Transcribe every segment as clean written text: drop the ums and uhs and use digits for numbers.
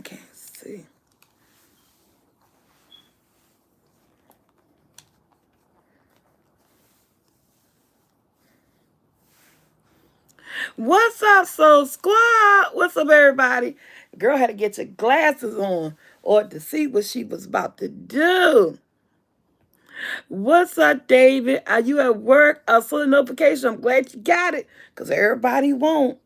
I can't see. What's up, Soul Squad? What's up, everybody? Girl had to get your glasses on or to see what she was about to do. What's up, David? Are you at work? I saw the notification. I'm glad you got it because everybody won't.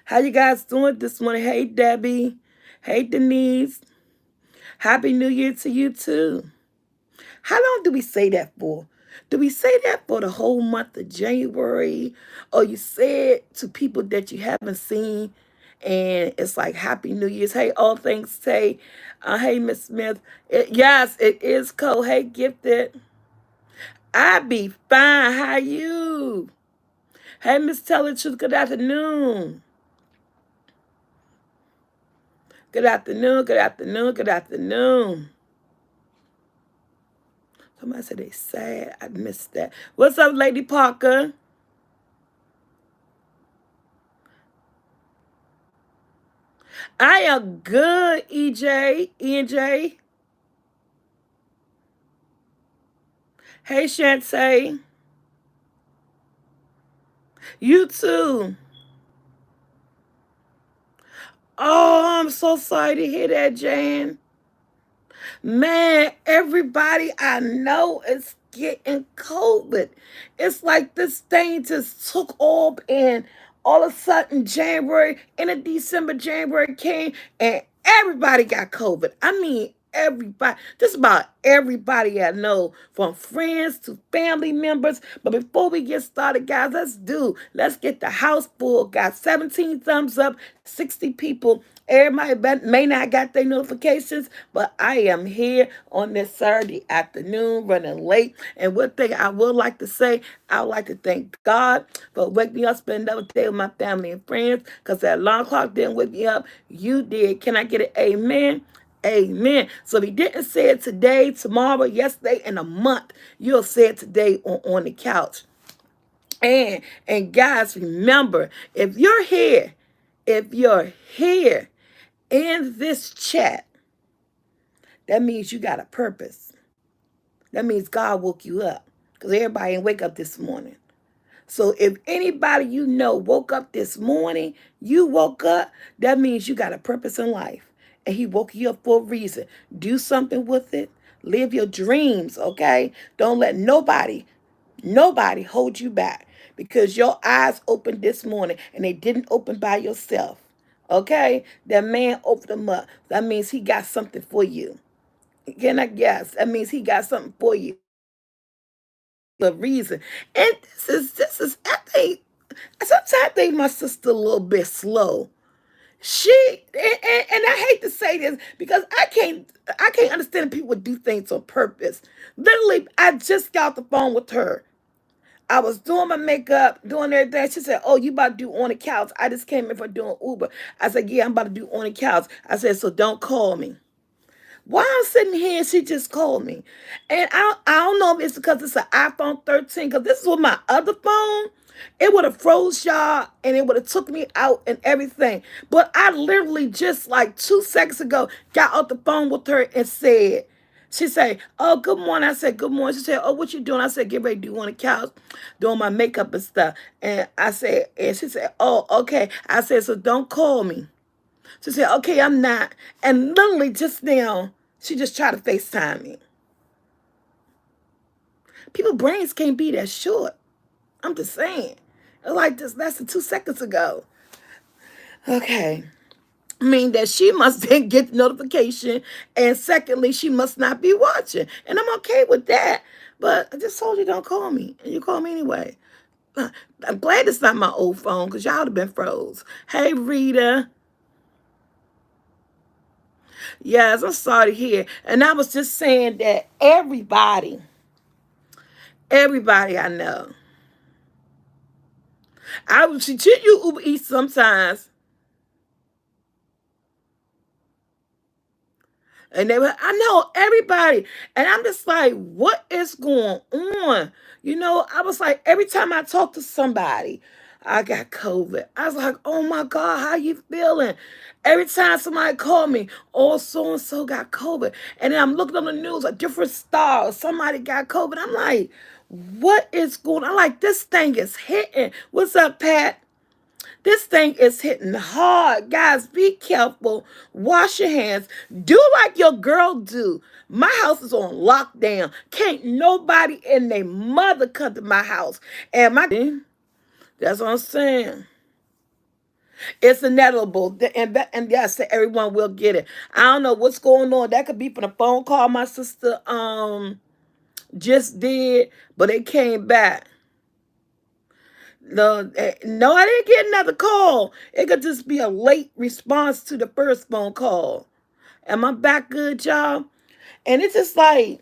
How you guys doing this morning? Hey, Debbie. Hey, Denise. Happy New Year to you, too. How long do we say that for? Do we say that for the whole month of January? Or you say it to people that you haven't seen and it's like Happy New Year's. Hey, all things say. Hey, Miss Smith. Yes, it is cold. Hey, Gifted. I be fine. How you? Hey, Miss Tell the Truth. Good afternoon. Good afternoon. Good afternoon. Good afternoon. Somebody said they sad. I missed that. What's up, Lady Parker? I am good, EJ, ENJ. Hey, Shantae. You too. Oh, I'm so sorry to hear that, Jan. Man, everybody I know is getting COVID. It's like this thing just took off, and all of a sudden, January, into December, January came, and everybody got COVID. I mean, everybody, just about everybody I know, from friends to family members. But before we get started, guys, let's get the house full. Got 17 thumbs up, 60 people. Everybody may not got their notifications, but I am here on this Saturday afternoon, running late. And one thing I would like to say, I would like to thank God for waking me up, spend another day with my family and friends, because that alarm clock didn't wake me up. You did. Can I get an amen? Amen. So if he didn't say it today, tomorrow, yesterday, in a month, you'll say it today on the couch. And guys, remember, if you're here in this chat, that means you got a purpose. That means God woke you up. Because everybody didn't wake up this morning. So if anybody you know woke up this morning, you woke up, that means you got a purpose in life. And he woke you up for a reason. Do something with it. Live your dreams, okay? Don't let nobody hold you back. Because your eyes opened this morning and they didn't open by yourself. Okay? That man opened them up. That means he got something for you. Can I guess? That means he got something for you. The reason. And this is I think sometimes I think my sister a little bit slow. And I hate to say this because I can't understand people do things on purpose. Literally, I just got off the phone with her. I was doing my makeup, doing everything. She said, "Oh, you about to do on the couch?" I just came in for doing Uber. I said, "Yeah, I'm about to do on the couch." I said, "So don't call me." While I'm sitting here, she just called me. And I don't know if it's because it's an iPhone 13, because this is with my other phone. It would have froze y'all and it would have took me out and everything. But I literally just like 2 seconds ago got off the phone with her and said, she said, "Oh, good morning." I said, "Good morning." She said, "Oh, what you doing?" I said, "Get ready to do on the couch, doing my makeup and stuff." And she said, "Oh, okay." I said, "So don't call me." She said, "Okay, I'm not." And literally just now, she just tried to FaceTime me. People's brains can't be that short. I'm just saying. Like this less than 2 seconds ago. Okay. I mean that she must then get the notification. And secondly, she must not be watching. And I'm okay with that. But I just told you don't call me. And you call me anyway. I'm glad it's not my old phone because y'all would have been froze. Hey, Rita. Yes, I'm sorry to hear. And I was just saying that everybody I know, I would see you Uber Eats sometimes. And I know everybody. And I'm just like, what is going on? I was like, every time I talk to somebody, I got COVID. I was like, oh my God, how you feeling? Every time somebody called me, oh, so and so got COVID. And then I'm looking on the news, a different star, somebody got COVID. I'm like, what is going on? I'm like, this thing is hitting. What's up, Pat? This thing is hitting hard. Guys, be careful. Wash your hands. Do like your girl do. My house is on lockdown. Can't nobody and their mother come to my house. And my that's what I'm saying. It's inevitable. And yes, everyone will get it. I don't know what's going on. That could be from the phone call my sister just did, but it came back. No, no, I didn't get another call. It could just be a late response to the first phone call. Am I back good, y'all? And it's just like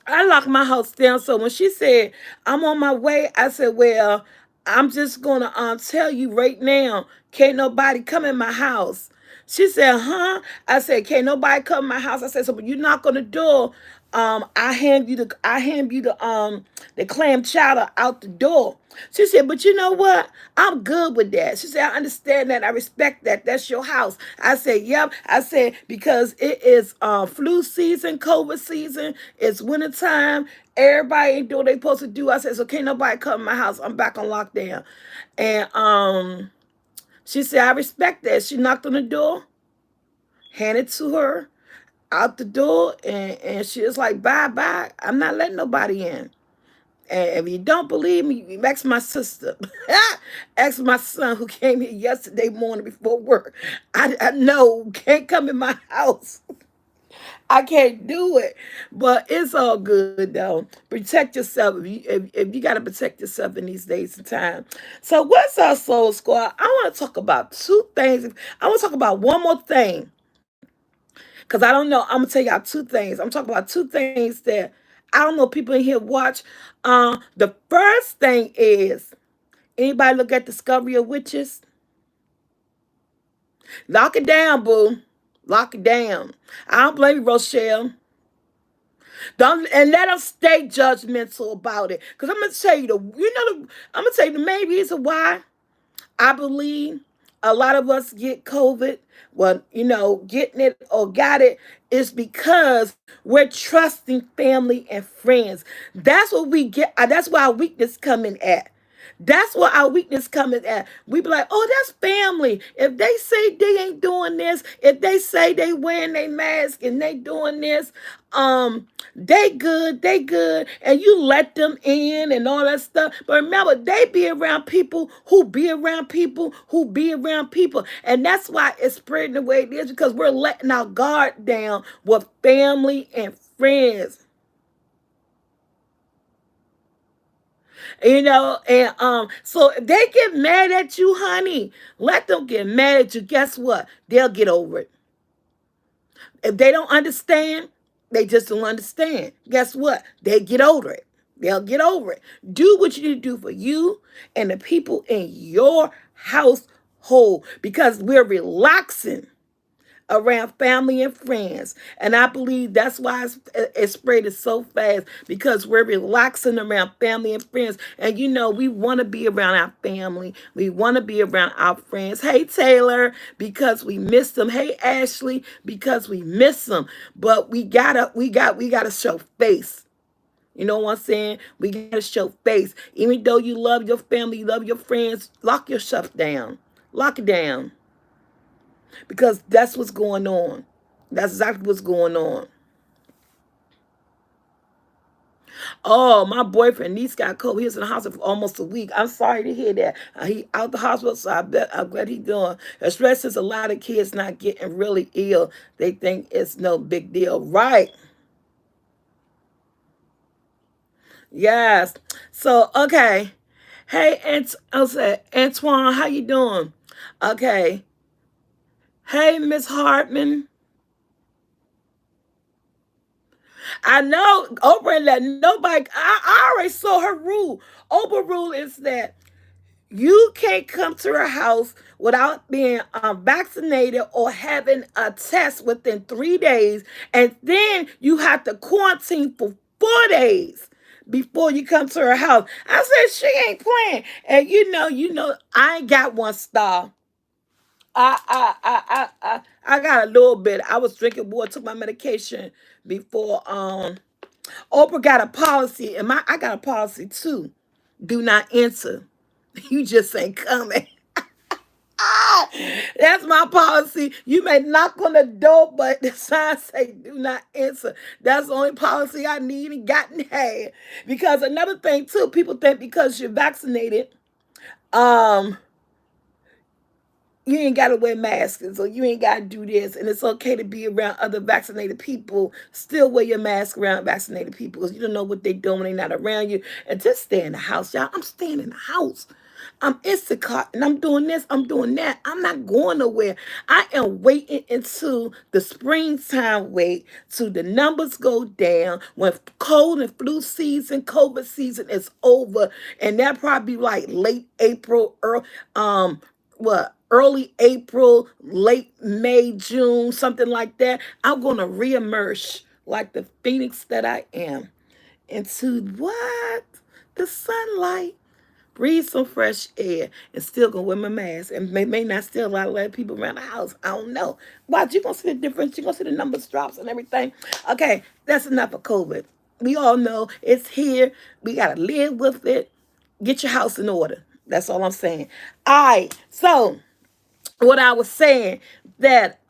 I locked my house down. So when she said I'm on my way, I said, "Well, I'm just gonna tell you right now, can't nobody come in my house." She said, "Huh?" I said, "Can't nobody come in my house." I said, "So when you knock on the door, I hand you the clam chowder out the door." She said, "But you know what? I'm good with that." She said, "I understand that. I respect that. That's your house." I said, "Yep." I said, "Because it is flu season, COVID season. It's wintertime. Everybody ain't doing what they supposed to do." I said, "So can't nobody come in my house. I'm back on lockdown." And she said, "I respect that." She knocked on the door, handed to her out the door, and she was like, "Bye, bye. I'm not letting nobody in." And if you don't believe me, you ask my sister. Ask my son who came here yesterday morning before work. I know, can't come in my house. I can't do it. But it's all good though. Protect yourself if you gotta protect yourself in these days and time. So what's our soul squad? I want to talk about two things. I want to talk about one more thing. Because I don't know. I'm gonna tell y'all two things. I'm talking about two things that I don't know people in here watch. The first thing is anybody look at Discovery of Witches? Lock it down, boo. Lock it down. I don't blame you, Rochelle. Don't and let them stay judgmental about it. Cause I'm gonna tell you I'm gonna tell you the main reason why I believe a lot of us get COVID, well, getting it or got it is because we're trusting family and friends. That's what we get. That's where our weakness coming at. That's what our weakness coming at. We be like, oh, that's family. If they say they ain't doing this, if they say they wearing their mask and they doing this, they good, and you let them in and all that stuff. But remember, they be around people who be around people who be around people, and that's why it's spreading the way it is because we're letting our guard down with family and friends. And so if they get mad at you, honey, let them get mad at you. Guess what? They'll get over it. If they don't understand, they just don't understand. Guess what? They get over it. They'll get over it. Do what you need to do for you and the people in your household because we're relaxing around family and friends. And I believe that's why it's spread so fast because we're relaxing around family and friends. And we want to be around our family. We want to be around our friends. Hey, Taylor, because we miss them. Hey, Ashley, because we miss them. But we gotta show face. You know what I'm saying? We gotta show face. Even though you love your family, you love your friends, lock yourself down. Lock it down because that's what's going on. That's exactly what's going on. Oh, my boyfriend niece got COVID. He was in the hospital for almost a week. I'm sorry to hear that. He out the hospital, so I'm glad he doing. Especially since a lot of kids not getting really ill, they think it's no big deal, right? Yes. So okay. Hey, Antoine, how you doing? Okay. Hey, Miss Hartman. I know Oprah let nobody. I already saw her rule. Oprah rule is that you can't come to her house without being vaccinated or having a test within 3 days, and then you have to quarantine for 4 days before you come to her house. I said, she ain't playing. And I ain't got one star. I got a little bit. I was drinking water, took my medication before Oprah got a policy, and my I got a policy too. Do not enter. You just ain't coming. Ah, that's my policy. You may knock on the door, but the sign say do not enter. That's the only policy I need and got in had. Because another thing too, people think because you're vaccinated, um, you ain't got to wear masks or you ain't got to do this. And it's okay to be around other vaccinated people. Still wear your mask around vaccinated people because you don't know what they're doing when they're not around you. And just stay in the house, y'all. I'm staying in the house. I'm Instacart and I'm doing this, I'm doing that. I'm not going nowhere. I am waiting until the springtime wait till the numbers go down when cold and flu season, COVID season is over. And that probably like late April, early April, late May, June, something like that. I'm gonna reemerge like the phoenix that I am into what? The sunlight. Breathe some fresh air and still gonna wear my mask and may not still allow a lot of people around the house. I don't know. Watch, you're gonna see the difference. You're gonna see the numbers drops and everything. Okay, that's enough of COVID. We all know it's here. We gotta live with it. Get your house in order. That's all I'm saying. All right. So what I was saying that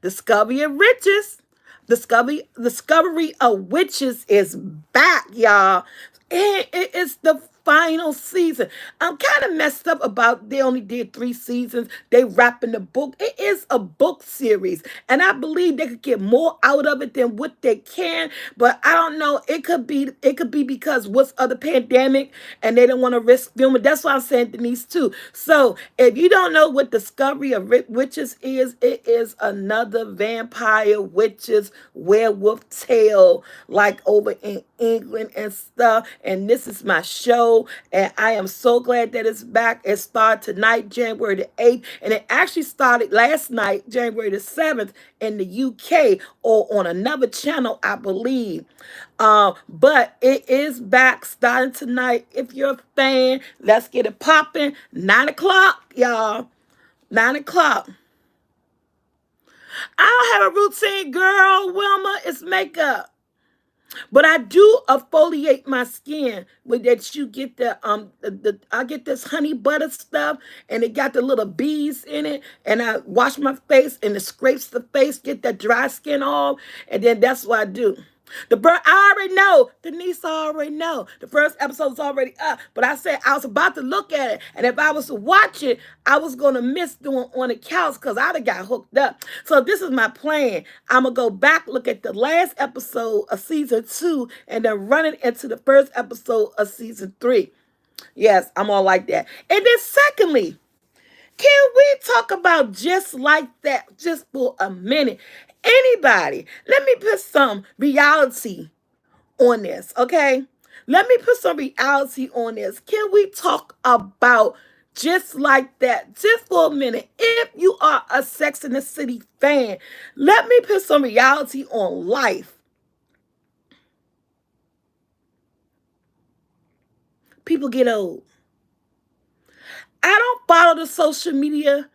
Discovery of Riches, Discovery of Witches is back, y'all. It's the final season. I'm kind of messed up about they only did 3 seasons. They wrapping the book. It is a book series, and I believe they could get more out of it than what they can. But I don't know. It could be because what's other pandemic, and they don't want to risk filming. That's why I'm saying Denise too. So if you don't know what Discovery of Witches is, it is another vampire witches werewolf tale like over in England and stuff. And this is my show, and I am so glad that it's back. It started tonight, January the 8th, and it actually started last night, January the 7th, in the UK or on another channel, I believe. But it is back starting tonight. If you're a fan, let's get it popping. 9 o'clock, y'all. 9 o'clock. I don't have a routine, girl. Wilma, it's makeup. But I do exfoliate my skin with that. You get I get this honey butter stuff, and it got the little bees in it, and I wash my face and it scrapes the face, get that dry skin off, and then that's what I do. I already know. Denise already know. The first episode's already up. But I said I was about to look at it. And if I was to watch it, I was going to miss doing on the couch because I'd have got hooked up. So this is my plan. I'm going to go back, look at the last episode of season 2, and then run it into the first episode of season 3. Yes, I'm all like that. And then secondly, can we talk about just like that just for a minute? Anybody, let me put some reality on this, okay? Let me put some reality on this. Can we talk about just like that just for a minute? If you are a Sex and the City fan, let me put some reality on life. People get old. I don't follow the social media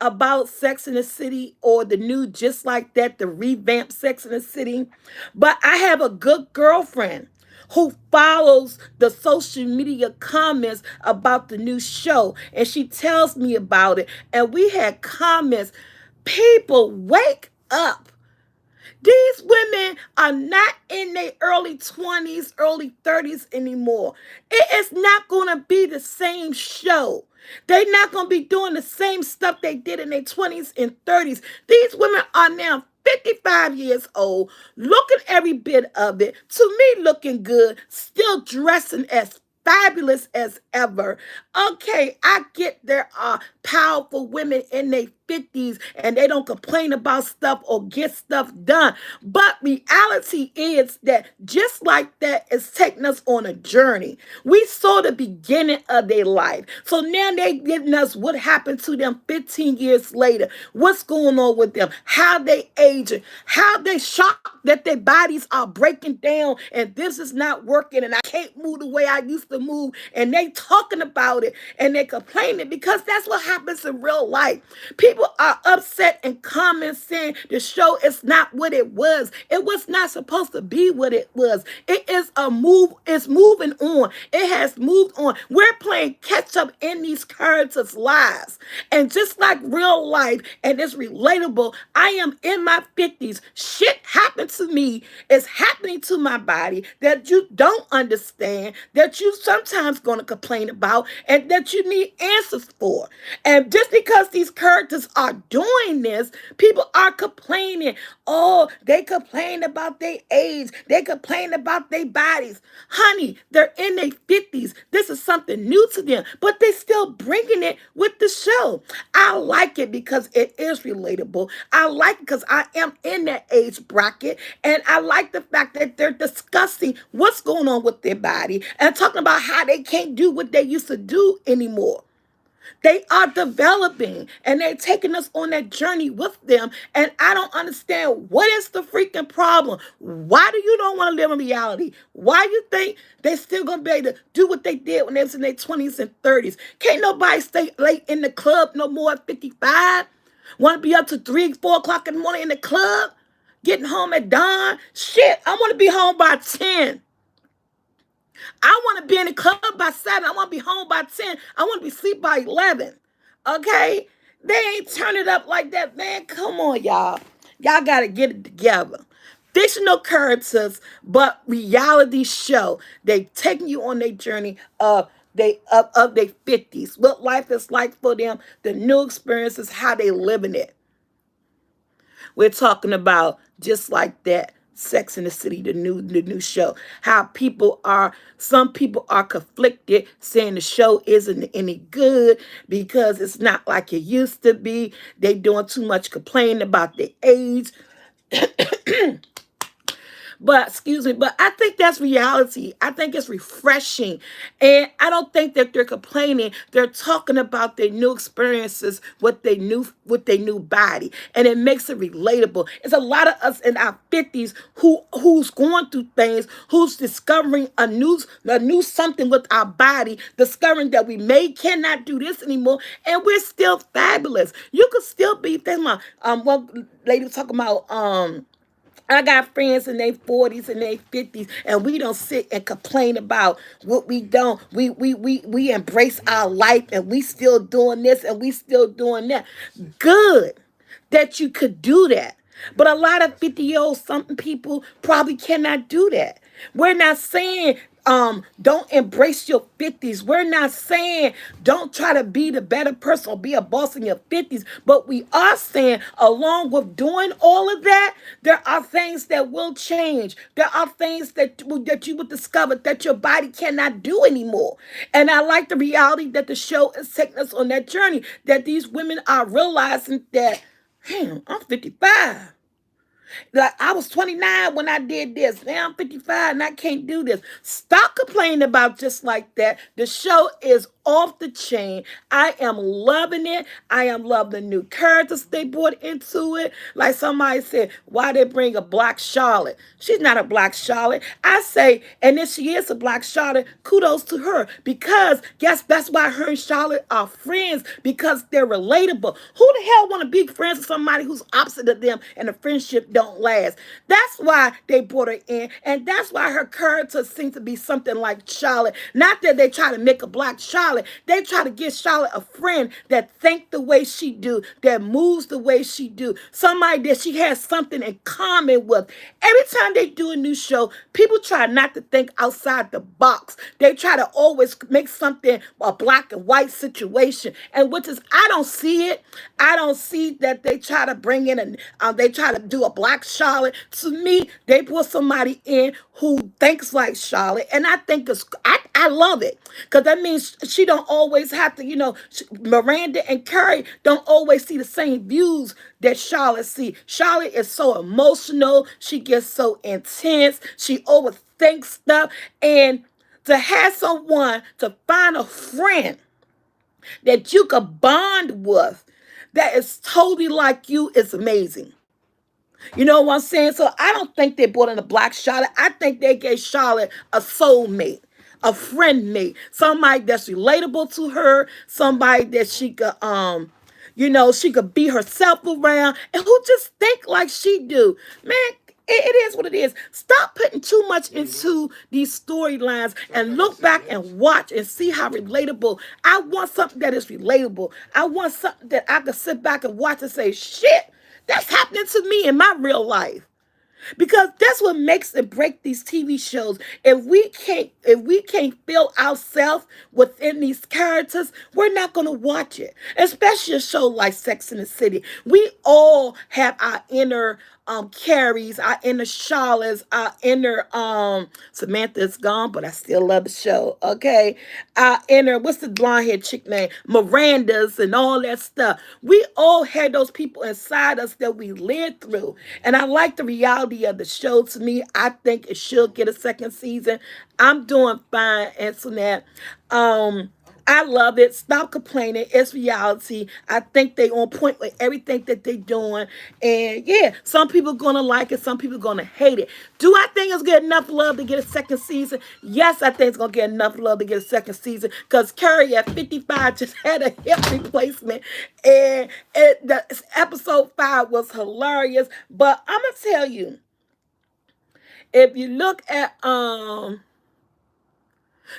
about Sex in the City or the new Just Like That, the revamped Sex in the City. But I have a good girlfriend who follows the social media comments about the new show. And she tells me about it. And we had comments. People, wake up. These women are not in their early 20s, early 30s anymore. It is not going to be the same show. They're not going to be doing the same stuff they did in their 20s and 30s. These women are now 55 years old, looking every bit of it. To me, looking good, still dressing as fabulous as ever. Okay, I get there are powerful women in their 50s and they don't complain about stuff or get stuff done. But reality is that just like that, it's taking us on a journey. We saw the beginning of their life. So now they getting us what happened to them 15 years later. What's going on with them? How they aging? How they shocked that their bodies are breaking down and this is not working and I can't move the way I used to move. And they talking about it and they complaining because that's what happens in real life. People are upset and comments saying the show is not what it was. It was not supposed to be what it was. It is a move. It's moving on. It has moved on. We're playing catch up in these characters' lives. And just like real life, and it's relatable, I am in my 50s. Shit happened to me. It's happening to my body that you don't understand, that you sometimes going to complain about, and that you need answers for. And just because these characters are doing this, people are complaining. Oh, they complain about their age. They complain about their bodies. Honey, they're in their 50s. This is something new to them, but they still bringing it with the show. I like it because it is relatable. I like it because I am in that age bracket, and I like the fact that they're discussing what's going on with their body and talking about how they can't do what they used to do anymore. They are developing and they're taking us on that journey with them. And I don't understand what is the freaking problem. Why do you don't want to live in reality? Why you think they still gonna be able to do what they did when they was in their 20s and 30s? Can't nobody stay late in the club no more at 55. Want to be up to 3, 4 o'clock in the morning in the club? Getting home at dawn? Shit, I want to be home by 10. I want to be in the club by 7. I want to be home by 10. I want to be asleep by 11. Okay? They ain't turn it up like that, man. Come on, y'all. Y'all got to get it together. Fictional characters, but reality show. They taking you on their journey of their 50s. What life is like for them, the new experiences, how they living it. We're talking about just like that. Sex in the City, the new show. How some people are conflicted, saying the show isn't any good because it's not like it used to be. They doing too much complaining about their age. But excuse me, but I think that's reality. I think it's refreshing. And I don't think that they're complaining. They're talking about their new experiences with their new body. And it makes it relatable. It's a lot of us in our 50s who's going through things, who's discovering a new something with our body, discovering that we cannot do this anymore, and we're still fabulous. You could still be thinking about one lady was talking about I got friends in their 40s and their 50s, and we don't sit and complain about what we don't. We embrace our life, and we still doing this and we still doing that. Good that you could do that. But a lot of 50-year-old something people probably cannot do that. We're not saying don't embrace your 50s. We're not saying don't try to be the better person or be a boss in your 50s. But we are saying along with doing all of that, there are things that will change. There are things that you will discover that your body cannot do anymore. And I like the reality that the show is taking us on that journey, that these women are realizing that, damn, I'm 55. Like I was 29 when I did this. Now I'm 55 and I can't do this. Stop complaining about just like that. The show is off the chain. I am loving it. I am loving the new characters they brought into it. Like somebody said, why they bring a black Charlotte? She's not a black Charlotte. I say, and if she is a black Charlotte, kudos to her. Because guess that's why her and Charlotte are friends, because they're relatable. Who the hell want to be friends with somebody who's opposite of them and the friendship don't last? That's why they brought her in. And that's why her character seems to be something like Charlotte. Not that they try to make a black Charlotte. They try to give Charlotte a friend that think the way she do, that moves the way she do. Somebody that she has something in common with. Every time they do a new show, people try not to think outside the box. They try to always make something a black and white situation. And which is, I don't see it. I don't see that they try to bring in they try to do a black Black Charlotte. To me, they put somebody in who thinks like Charlotte, and I think I love it because that means she don't always have to, Miranda and Carrie don't always see the same views that Charlotte see. Charlotte is so emotional. She gets so intense. She overthinks stuff, and to have someone to find a friend that you could bond with that is totally like you is amazing. You know what I'm saying? So I don't think they brought in a Black Charlotte. I think they gave Charlotte a soulmate, a friend mate, somebody that's relatable to her, somebody that she could she could be herself around, and who just think like she do. Man, it is what it is. Stop putting too much into these storylines and look back and watch and see how relatable. I want something that is relatable. I want something that I can sit back and watch and say, shit, that's happening to me in my real life. Because that's what makes and break these TV shows. If we can't feel ourselves within these characters, we're not gonna watch it. Especially a show like Sex and the City. We all have our inner Carries, our inner Charlottes, our inner Samantha's gone, but I still love the show. Okay. Our inner, what's the blonde haired chick name? Miranda's and all that stuff. We all had those people inside us that we lived through. And I like the reality of the show. To me, I think it should get a second season. I'm doing fine answering that. I love it. Stop complaining. It's reality. I think they on point with everything that they doing. And yeah, some people gonna like it. Some people gonna hate it. Do I think it's get enough love to get a second season? Yes, I think it's gonna get enough love to get a second season. Because Carrie at 55 just had a hip replacement. And the episode 5 was hilarious. But I'm gonna tell you, if you look at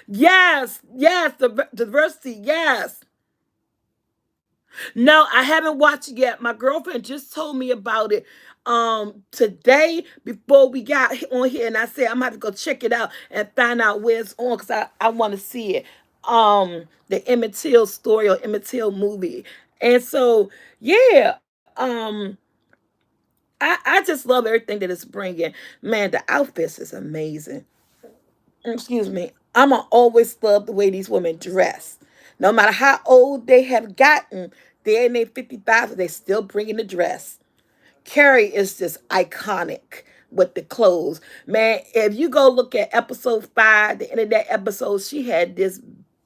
yes, the diversity, yes. No, I haven't watched it yet. My girlfriend just told me about it today before we got on here, and I said I'm gonna have to go check it out and find out where it's on because I want to see it. The Emmett Till story or Emmett Till movie. And so yeah, I just love everything that it's bringing. Man, the outfits is amazing. Excuse me, I'ma always love the way these women dress. No matter how old they have gotten, they're in their 55, they still bringing the dress. Carrie is just iconic with the clothes. Man, if you go look at episode 5, the end of that episode, she had this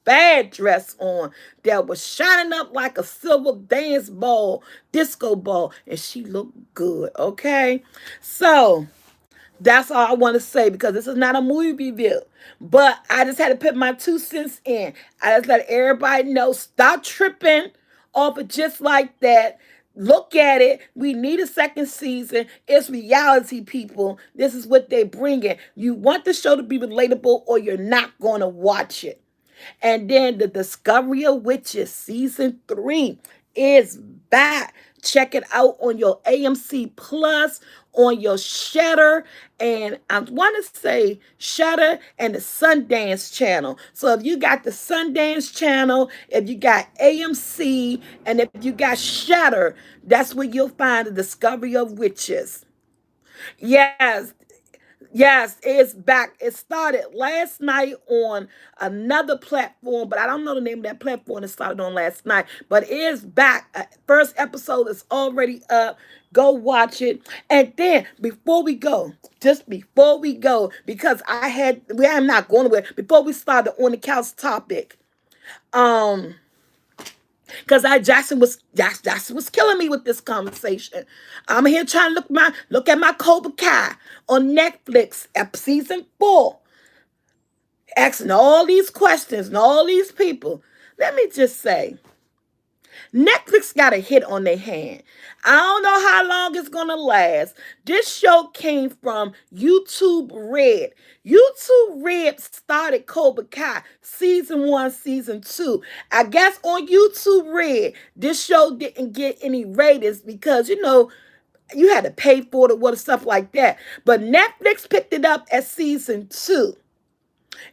bad dress on that was shining up like a silver dance ball, disco ball, and she looked good, okay? So that's all I want to say because this is not a movie review. But I just had to put my 2 cents in. I just let everybody know, stop tripping off of just like that. Look at it. We need a second season. It's reality, people. This is what they're bringing. You want the show to be relatable or you're not going to watch it. And then the Discovery of Witches season 3 is back. Check it out on your AMC Plus, on your Shutter, and I want to say Shutter and the Sundance channel. So if you got the Sundance channel, if you got AMC, and if you got Shutter, that's where you'll find the Discovery of Witches. Yes, yes, it's back. It started last night on another platform, but I don't know the name of that platform it started on last night. But it is back. First episode is already up. Go watch it. And then before we go, just before we go, because I'm not going away. Before we start the on the couch topic, um, because Jackson was killing me with this conversation. I'm here trying to look at my Cobra Kai on Netflix, season 4, asking all these questions and all these people. Let me just say, Netflix got a hit on their hand. I don't know how long it's going to last. This show came from YouTube Red. YouTube Red started Cobra Kai season 1, season 2. I guess on YouTube Red, this show didn't get any ratings because, you had to pay for it or stuff like that. But Netflix picked it up at season 2.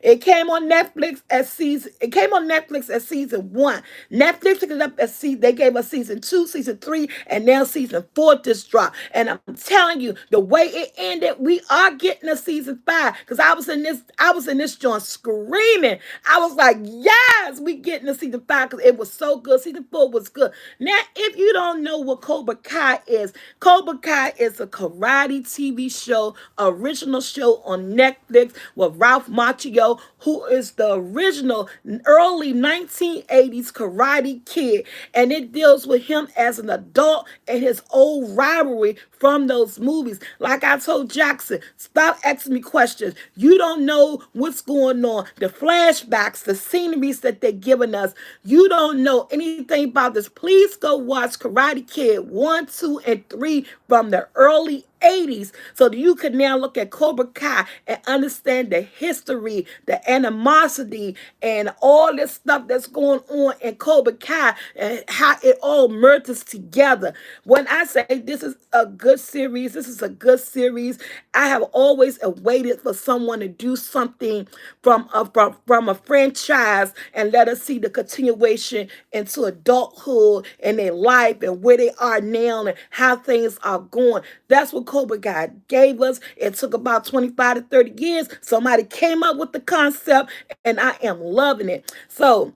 It came on Netflix as season. It came on Netflix as season one. Netflix took it up as season. They gave us season two, season three, and now season four just dropped. And I'm telling you, the way it ended, we are getting a season five. Because I was in this joint screaming. I was like, yes, we getting a season five because it was so good. Season four was good. Now, if you don't know what Cobra Kai is a karate TV show, original show on Netflix with Ralph Macchio, who is the original early 1980s Karate Kid. And it deals with him as an adult and his old rivalry from those movies. Like I told Jackson, stop asking me questions. You don't know what's going on. The flashbacks, the sceneries that they're giving us, you don't know anything about this. Please go watch Karate Kid 1, 2, and 3 from the early 80s so that you can now look at Cobra Kai and understand the history, the animosity, and all this stuff that's going on in Cobra Kai and how it all merges together. When I say this is a good series, this is a good series. I have always waited for someone to do something from a franchise and let us see the continuation into adulthood and their life and where they are now and how things are going. That's what Cobra Kai gave us. It took about 25 to 30 years. Somebody came up with the concept, and I am loving it. So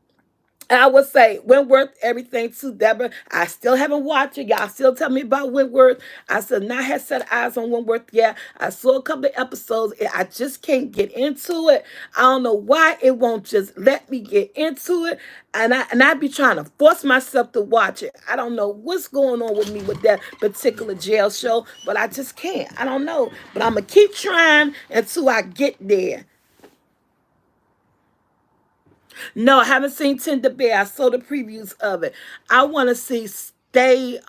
I would say Wentworth, everything to Deborah. I still haven't watched it. Y'all still tell me about Wentworth. I still not had set eyes on Wentworth yet. I saw a couple of episodes. I just can't get into it. I don't know why it won't just let me get into it. And I be trying to force myself to watch it. I don't know what's going on with me with that particular jail show, but I just can't. I don't know. But I'm going to keep trying until I get there. No, I haven't seen Tender Bear. I saw the previews of it. I want to see Stay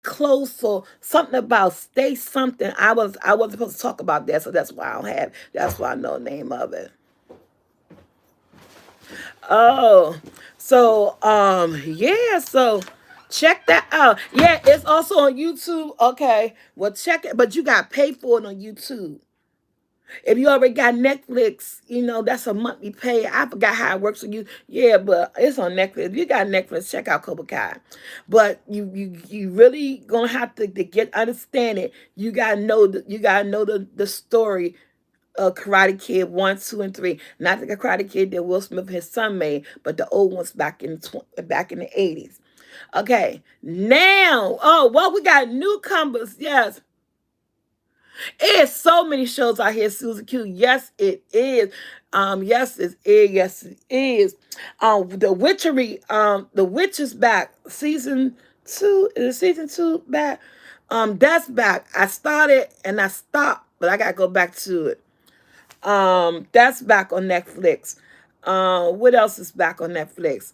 Close or something about Stay Something. I wasn't supposed to talk about that, so that's why I don't have. That's why I know the name of it. Oh, so yeah, so check that out. Yeah, it's also on YouTube. Okay, well check it, but you got to pay for it on YouTube. If you already got Netflix, that's a monthly pay. I forgot how it works for you. Yeah, but it's on Netflix. If you got Netflix, check out Cobra Kai. But you really gonna have to get understand it. You gotta know the story of Karate Kid 1, 2, and 3. Not the Karate Kid that Will Smith and his son made, but the old ones back in the 80s. Okay, now, oh well, we got newcomers. Yes, it's so many shows out here, Susan Q. Yes, it is. Yes, it is. Yes, it is. The Witchery. The Witch is back. Season two. Is season two back? That's back. I started and I stopped, but I gotta go back to it. That's back on Netflix. What else is back on Netflix?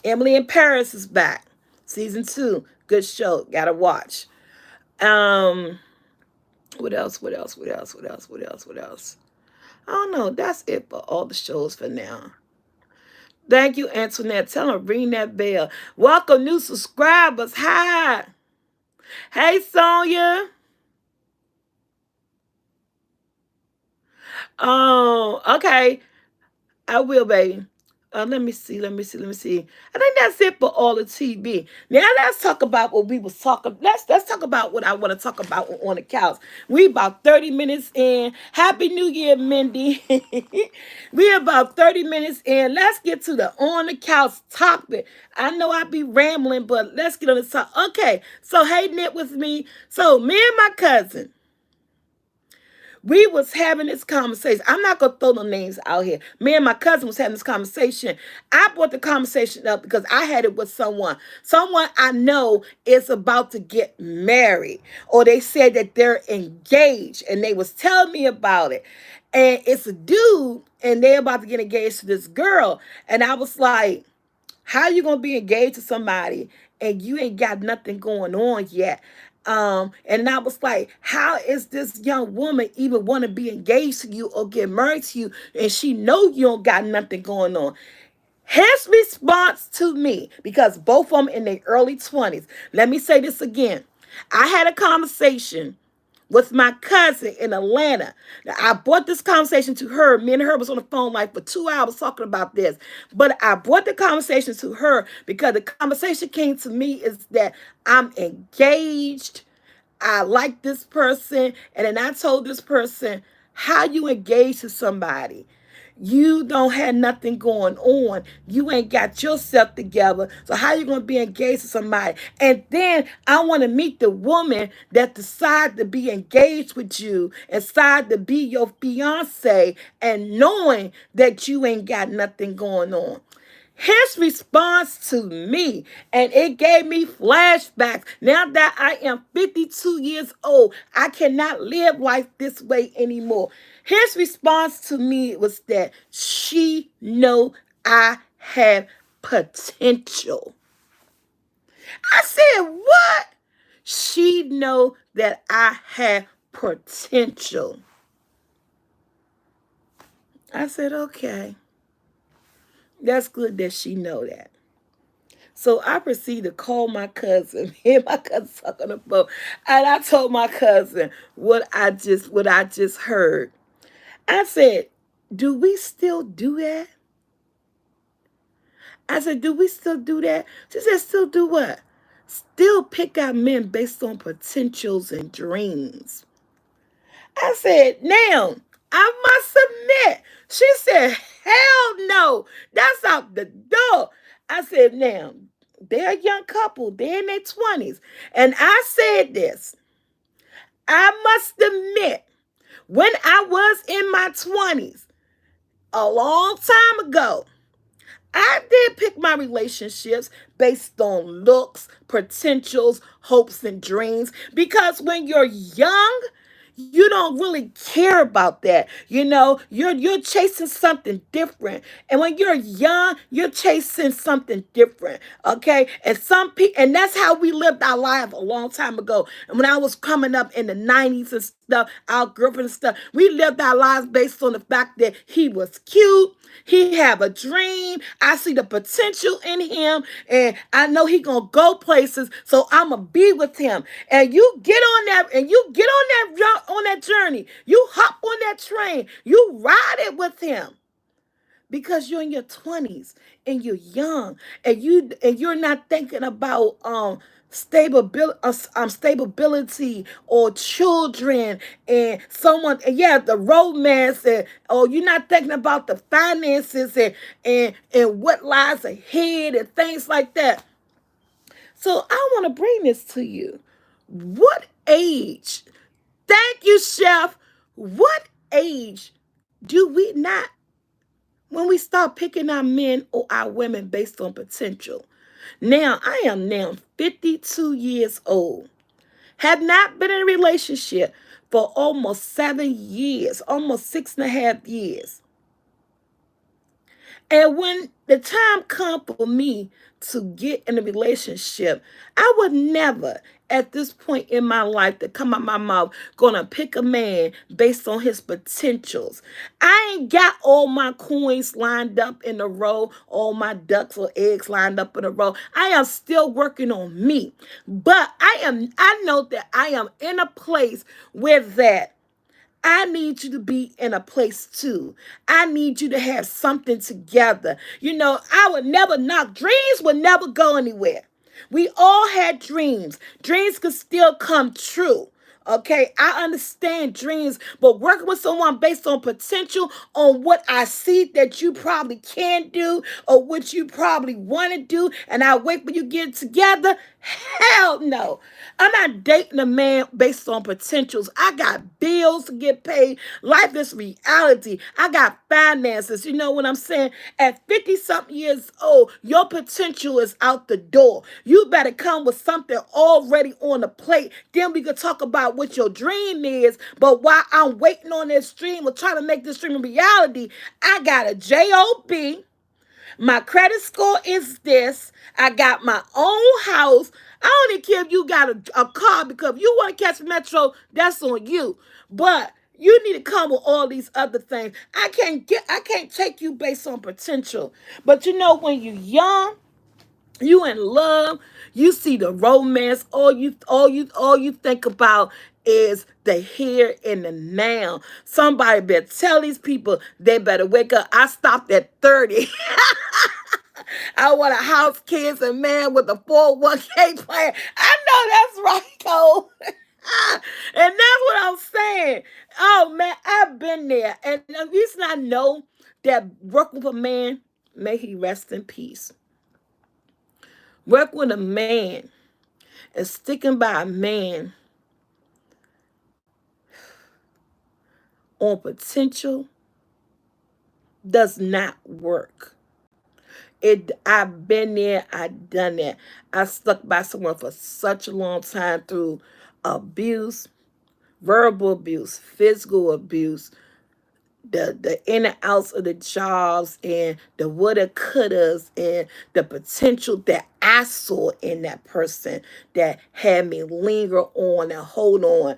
Emily in Paris is back. Season two. Good show. Gotta watch. Um. What else? What else? What else? What else? What else? What else? I don't know. That's it for all the shows for now. Thank you, Antoinette. Tell them ring that bell. Welcome, new subscribers. Hi. Hey, Sonia. Oh, okay. I will, baby. Let me see. Let me see. Let me see. I think that's it for all the TV. Now let's talk about what we was talking. Let's talk about what I want to talk about on the couch. We about 30 minutes in. Happy New Year, Mindy. We about 30 minutes in. Let's get to the on the couch topic. I know I be rambling, but let's get on the top. Okay. So hey, knit with me. So me and my cousin. We was having this conversation. I'm not gonna throw no names out here. Me and my cousin was having this conversation. I brought the conversation up because I had it with someone I know is about to get married, or they said that they're engaged, and they was telling me about it. And it's a dude, and they're about to get engaged to this girl, and I was like, how you gonna be engaged to somebody and you ain't got nothing going on yet? And I was like, how is this young woman even want to be engaged to you or get married to you, and she know you don't got nothing going on? His response to me, because both of them in their early 20s. Let me say this again. I had a conversation with my cousin in Atlanta. Now, I brought this conversation to her. Me and her was on the phone like for 2 hours talking about this. But I brought the conversation to her because the conversation came to me is that I'm engaged. I like this person. And then I told this person, how you engage to somebody? You don't have nothing going on. You ain't got yourself together. So how you going to be engaged to somebody? And then I want to meet the woman that decide to be engaged with you and decide to be your fiance and knowing that you ain't got nothing going on. His response to me, and it gave me flashbacks. Now that I am 52 years old, I cannot live life this way anymore. His response to me was that she know I have potential. I said, what? She know that I have potential. I said, okay. That's good that she know that. So I proceeded to call my cousin. Me and my cousin talking on the phone. And I told my cousin what I just heard. I said, do we still do that? I said, do we still do that? She said, still do what? Still pick out men based on potentials and dreams. I said, now, I must admit. She said, hell no. That's out the door. I said, now, they're a young couple. They're in their 20s. And I said this. I must admit, when I was in my 20s, a long time ago, I did pick my relationships based on looks, potentials, hopes, and dreams. Because when you're young, you don't really care about that. You know, you're chasing something different. And when you're young, you're chasing something different. Okay? And some people, and that's how we lived our life a long time ago. And when I was coming up in the 90s and stuff, our girlfriend and stuff, we lived our lives based on the fact that he was cute. He have a dream. I see the potential in him, and I know he gonna go places. So I'ma be with him. And you get on that, and you get on that journey. You hop on that train. You ride it with him because you're in your 20s and you're young and you're not thinking about stability or children and someone, and yeah, the romance, and or you're not thinking about the finances and what lies ahead and things like that. So I want to bring this to you. What age? Thank you, Chef. What age do we not, when we start picking our men or our women based on potential? Now, I am now 52 years old. Have not been in a relationship for almost 7 years, almost 6.5 years. And when the time comes for me to get in a relationship, I would never, at this point in my life, to come out my mouth, gonna pick a man based on his potentials. I ain't got all my coins lined up in a row, all my ducks or eggs lined up in a row. I am still working on me. But I know that I am in a place where that I need you to be in a place too. I need you to have something together. You know, I would never knock. Dreams would never go anywhere. We all had dreams. Dreams could still come true. Okay, I understand dreams, but working with someone based on potential, on what I see that you probably can do or what you probably want to do, and I wait for you to get together, hell no. I'm not dating a man based on potentials. I got bills to get paid. Life is reality. I got finances. You know what I'm saying? At 50 something years old, your potential is out the door. You better come with something already on the plate. Then we could talk about what your dream is. But while I'm waiting on this dream or trying to make this dream a reality, I got a job. My credit score is this. I got my own house. I don't even care if you got a car, because if you want to catch Metro, that's on you. But you need to come with all these other things. I can't take you based on potential. But you know, when you're young, You in love, you see the romance, all you think about is the here and the now. Somebody better tell these people they better wake up. I stopped at 30. I want a house, kids, and man with a 401k plan. I know that's right, Cole. And that's what I'm saying. Oh man, I've been there. And the reason I know that work with a man, may he rest in peace. Work with a man and sticking by a man on potential does not work. I've been there, I've done that. I stuck by someone for such a long time through abuse, verbal abuse, physical abuse, the in and outs of the jobs and the woulda couldas and the potential that I saw in that person that had me linger on and hold on.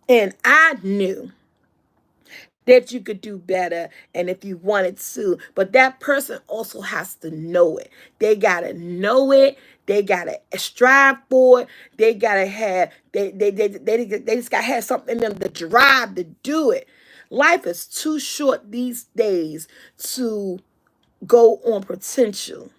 And I knew that you could do better and if you wanted to. But that person also has to know it. They gotta know it. They gotta strive for it. They gotta have they just gotta have something in them to drive to do it. Life is too short these days to go on potential.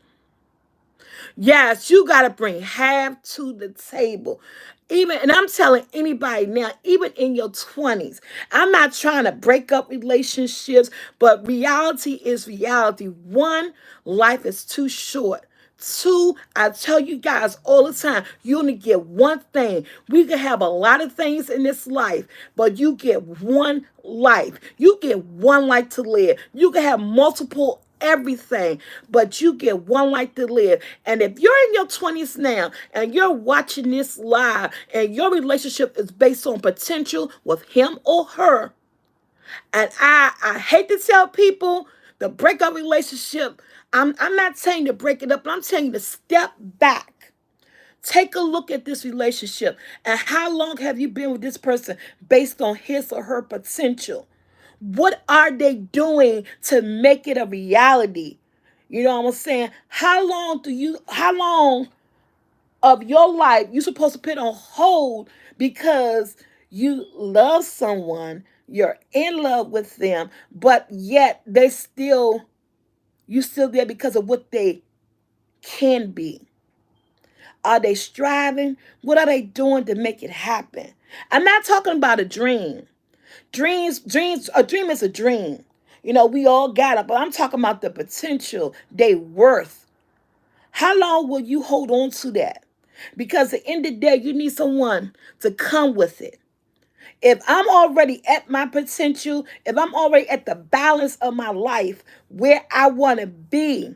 Yes, you got to bring half to the table. Even, and I'm telling anybody now, even in your 20s, I'm not trying to break up relationships, but reality is reality. One, life is too short. Two, I tell you guys all the time, you only get one thing. We can have a lot of things in this life, but you get one life. You get one life to live. You can have multiple everything, but you get one life to live. And if you're in your 20s now and you're watching this live and your relationship is based on potential with him or her, and I hate to tell people to break up relationship. I'm not saying to break it up, but I'm telling you to step back. Take a look at this relationship and how long have you been with this person based on his or her potential? What are they doing to make it a reality? You know what I'm saying? How long of your life you supposed to put on hold because you love someone, you're in love with them, but yet you still there because of what they can be. Are they striving? What are they doing to make it happen? I'm not talking about a dream. Dreams, a dream is a dream. You know, we all got it, but I'm talking about the potential they worth. How long will you hold on to that? Because at the end of the day, you need someone to come with it. If I'm already at my potential, if I'm already at the balance of my life where I want to be,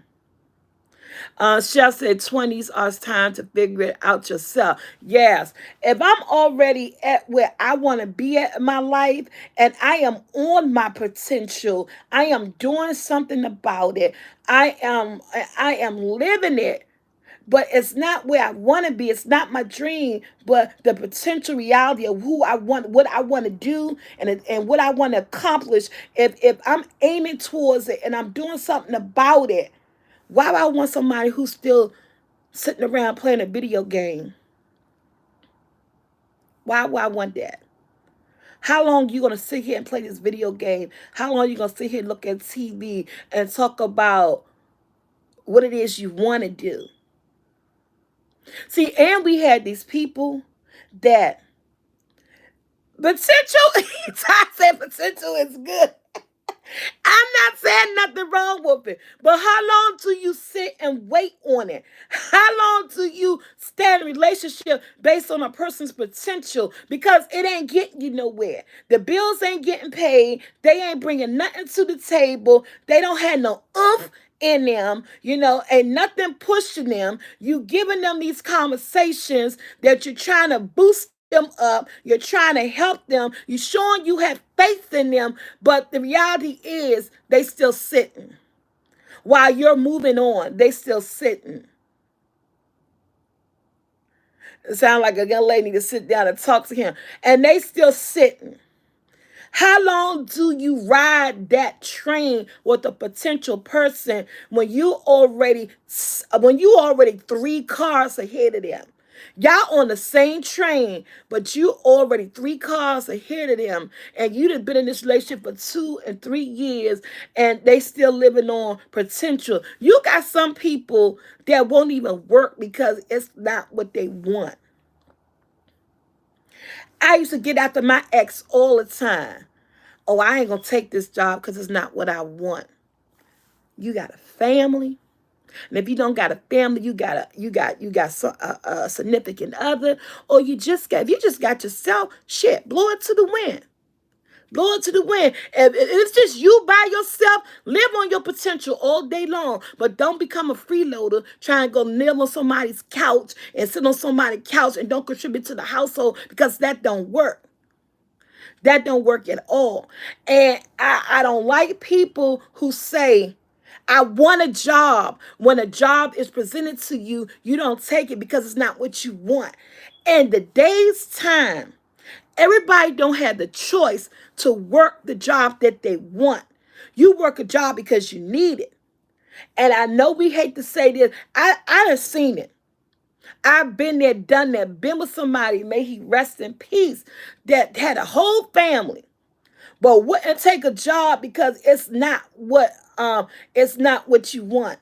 Chef said 20s are time to figure it out yourself. Yes. If I'm already at where I want to be at in my life and I am on my potential, I am doing something about it. I am living it. But it's not where I want to be. It's not my dream, but the potential reality of who I want, what I want to do, and what I want to accomplish. If I'm aiming towards it and I'm doing something about it, why would I want somebody who's still sitting around playing a video game? Why would I want that? How long you gonna sit here and play this video game? How long you gonna sit here and look at TV and talk about what it is you want to do? See, and we had these people that potential. I said potential is good. I'm not saying nothing wrong with it, but how long do you sit and wait on it? How long do you stay in a relationship based on a person's potential? Because it ain't getting you nowhere. The bills ain't getting paid. They ain't bringing nothing to the table. They don't have no oomph in them, and nothing pushing them. You giving them these conversations that you're trying to boost them up. You're trying to help them. You're showing you have faith in them, but the reality is they still sitting. While you're moving on, they still sitting. It sounds like a young lady to sit down and talk to him, and they still sitting. How long do you ride that train with a potential person when you already three cars ahead of them? Y'all on the same train, but you already three cars ahead of them, and you'd have been in this relationship for 2 and 3 years, and they still living on potential. You got some people that won't even work because it's not what they want. I used to get after my ex all the time. Oh, I ain't gonna take this job because it's not what I want. You got a family, and if you don't got a family, you got a significant other, or if you just got yourself, shit, blow it to the wind. Blow it to the wind. If it's just you by yourself, live on your potential all day long. But don't become a freeloader trying to go kneel on somebody's couch and sit on somebody's couch and don't contribute to the household, because that don't work. That don't work at all. And I don't like people who say, I want a job. When a job is presented to you, you don't take it because it's not what you want. In the day's time, everybody don't have the choice to work the job that they want. You work a job because you need it. And I know we hate to say this. I have seen it. I've been there, done that, been with somebody, may he rest in peace, that had a whole family, but wouldn't take a job because it's not what you want.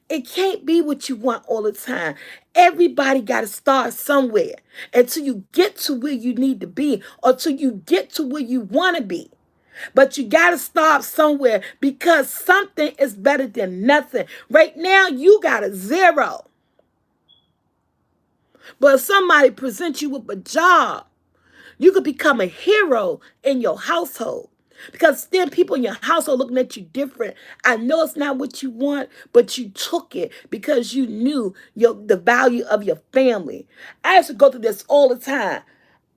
It can't be what you want all the time. Everybody got to start somewhere until you get to where you need to be, or till you get to where you want to be. But you got to start somewhere, because something is better than nothing. Right now, you got a zero. But if somebody presents you with a job, you could become a hero in your household, because then people in your household looking at you different. I know it's not what you want, but you took it because you knew the value of your family. I used to go through this all the time.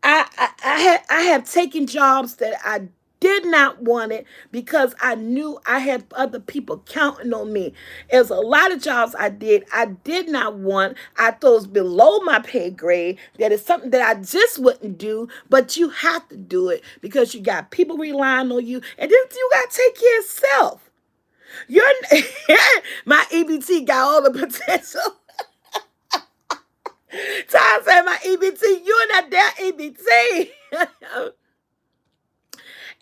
I have taken jobs that I did not want it because I knew I had other people counting on me. There's a lot of jobs I did not want. I thought it was below my pay grade. That is something that I just wouldn't do, but you have to do it because you got people relying on you, and then you got to take care of yourself. You're my EBT got all the potential. Ty said my EBT, you're not that EBT.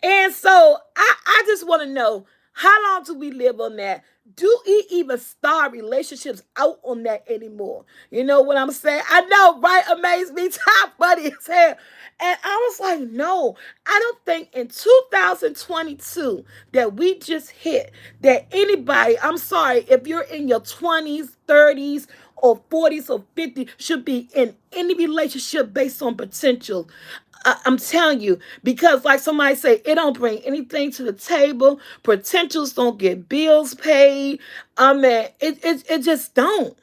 And so I just want to know, how long do we live on that? Do we even start relationships out on that anymore? You know what I'm saying? I know, right? Amaze me, top buddy as hell. And I was like, no, I don't think in 2022 that we just hit that anybody, I'm sorry, if you're in your 20s, 30s, or 40s or 50s, should be in any relationship based on potential. I'm telling you, because like somebody say, it don't bring anything to the table. Potentials don't get bills paid. I mean, it just don't.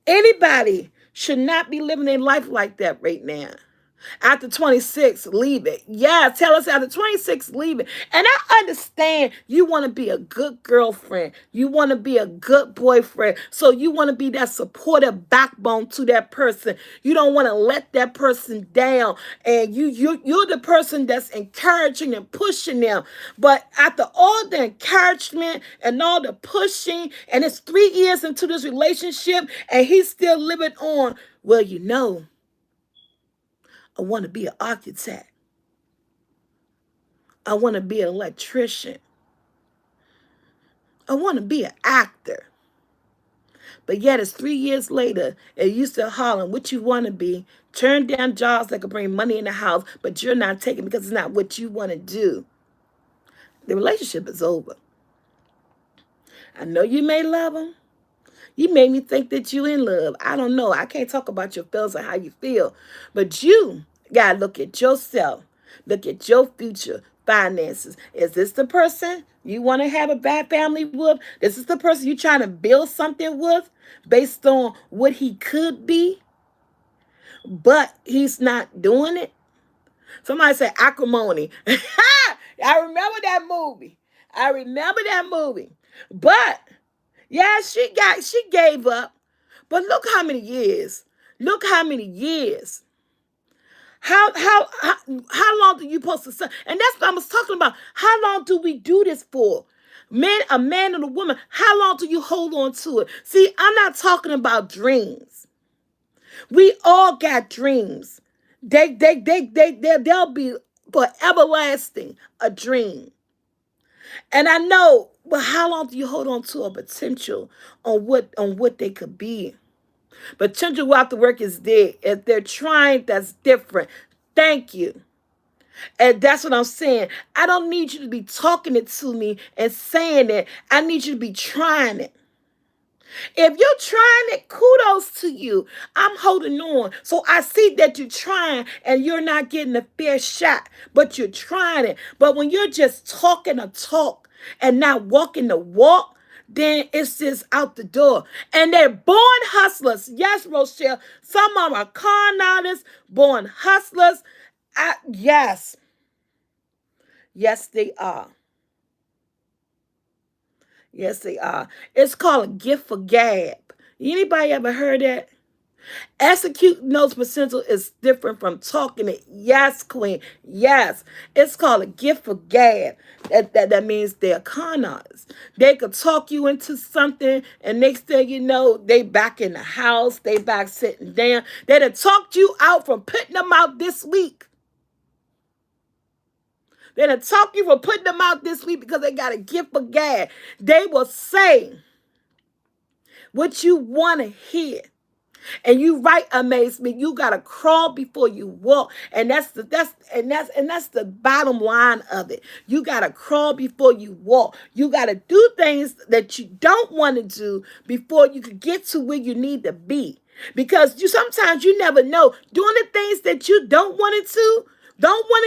Anybody should not be living their life like that right now. After 26, leave it. Yeah, tell us after 26, leave it. And I understand you want to be a good girlfriend. You want to be a good boyfriend. So you want to be that supportive backbone to that person. You don't want to let that person down. And you're the person that's encouraging and pushing them. But after all the encouragement and all the pushing, and it's 3 years into this relationship, and he's still living on, well, I want to be an architect. I want to be an electrician. I want to be an actor. But yet it's 3 years later and you still hollering what you want to be. Turn down jobs that could bring money in the house, but you're not taking because it's not what you want to do. The relationship is over. I know you may love him. You made me think that you in love. I don't know. I can't talk about your feelings or how you feel. But you got to look at yourself. Look at your future finances. Is this the person you want to have a bad family with? This is the person you're trying to build something with based on what he could be, but he's not doing it? Somebody said acrimony. I remember that movie. But yeah, she gave up. But look how many years. Look how many years. How long do you supposed to say? And that's what I was talking about. How long do we do this for? A man and a woman, how long do you hold on to it? See, I'm not talking about dreams. We all got dreams. They'll be for everlasting a dream. And I know, but how long do you hold on to a potential on what they could be? Potential without the work is dead. If they're trying, that's different. Thank you. And that's what I'm saying. I don't need you to be talking it to me and saying it. I need you to be trying it. If you're trying it, kudos to you. I'm holding on. So I see that you're trying and you're not getting a fair shot, but you're trying it. But when you're just talking a talk and not walking the walk, then it's just out the door. And they're born hustlers. Yes, Rochelle. Some of them are con artists, born hustlers. Yes. Yes, they are. Yes, they are. It's called a gift for gab. Anybody ever heard that? Executing those potential is different from talking it. Yes, queen. Yes. It's called a gift for gab. That means they're con artists. They could talk you into something, and next thing you know, they back in the house. They back sitting down. They'd have talked you out from putting them out this week. They'd have talked you from putting them out this week because they got a gift for gab. They will say what you want to hear. And you right amaze me. You gotta crawl before you walk, and that's the bottom line of it. You gotta crawl before you walk. You gotta do things that you don't want to do before you can get to where you need to be. Because sometimes you never know doing the things that you don't want to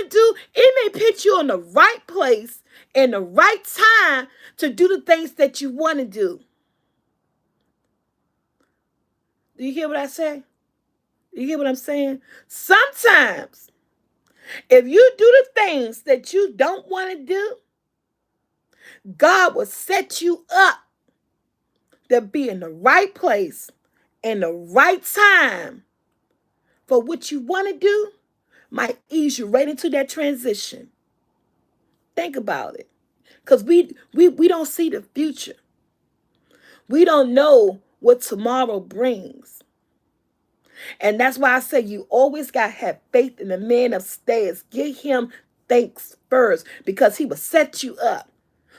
do. It may put you in the right place in the right time to do the things that you want to do. Do you hear what I say? You hear what I'm saying? Sometimes, if you do the things that you don't want to do, God will set you up to be in the right place in the right time for what you want to do, might ease you right into that transition. Think about it. Because we don't see the future. We don't know what tomorrow brings. And that's why I say you always got to have faith in the man upstairs. Give him thanks first because he will set you up.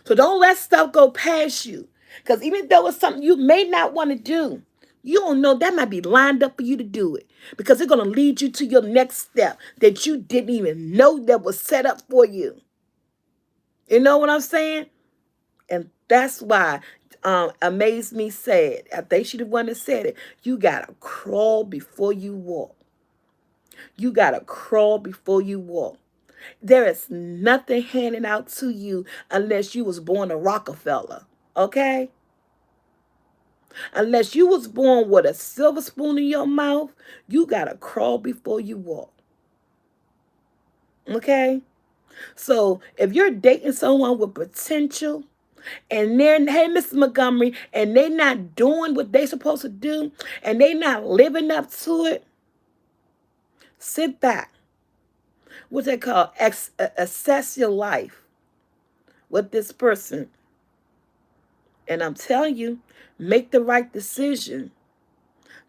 So don't let stuff go past you. Because even though it's something you may not want to do, you don't know that might be lined up for you to do it. Because it's going to lead you to your next step that you didn't even know that was set up for you. You know what I'm saying? And that's why Amaze Me said, I think she the one that said it, you got to crawl before you walk. You got to crawl before you walk. There is nothing handing out to you unless you was born a Rockefeller, okay? Unless you was born with a silver spoon in your mouth, you got to crawl before you walk, okay? So if you're dating someone with potential, and they're, hey, Mrs. Montgomery, and they not doing what they supposed to do, and they not living up to it, sit back. What they call assess your life with this person. And I'm telling you, make the right decision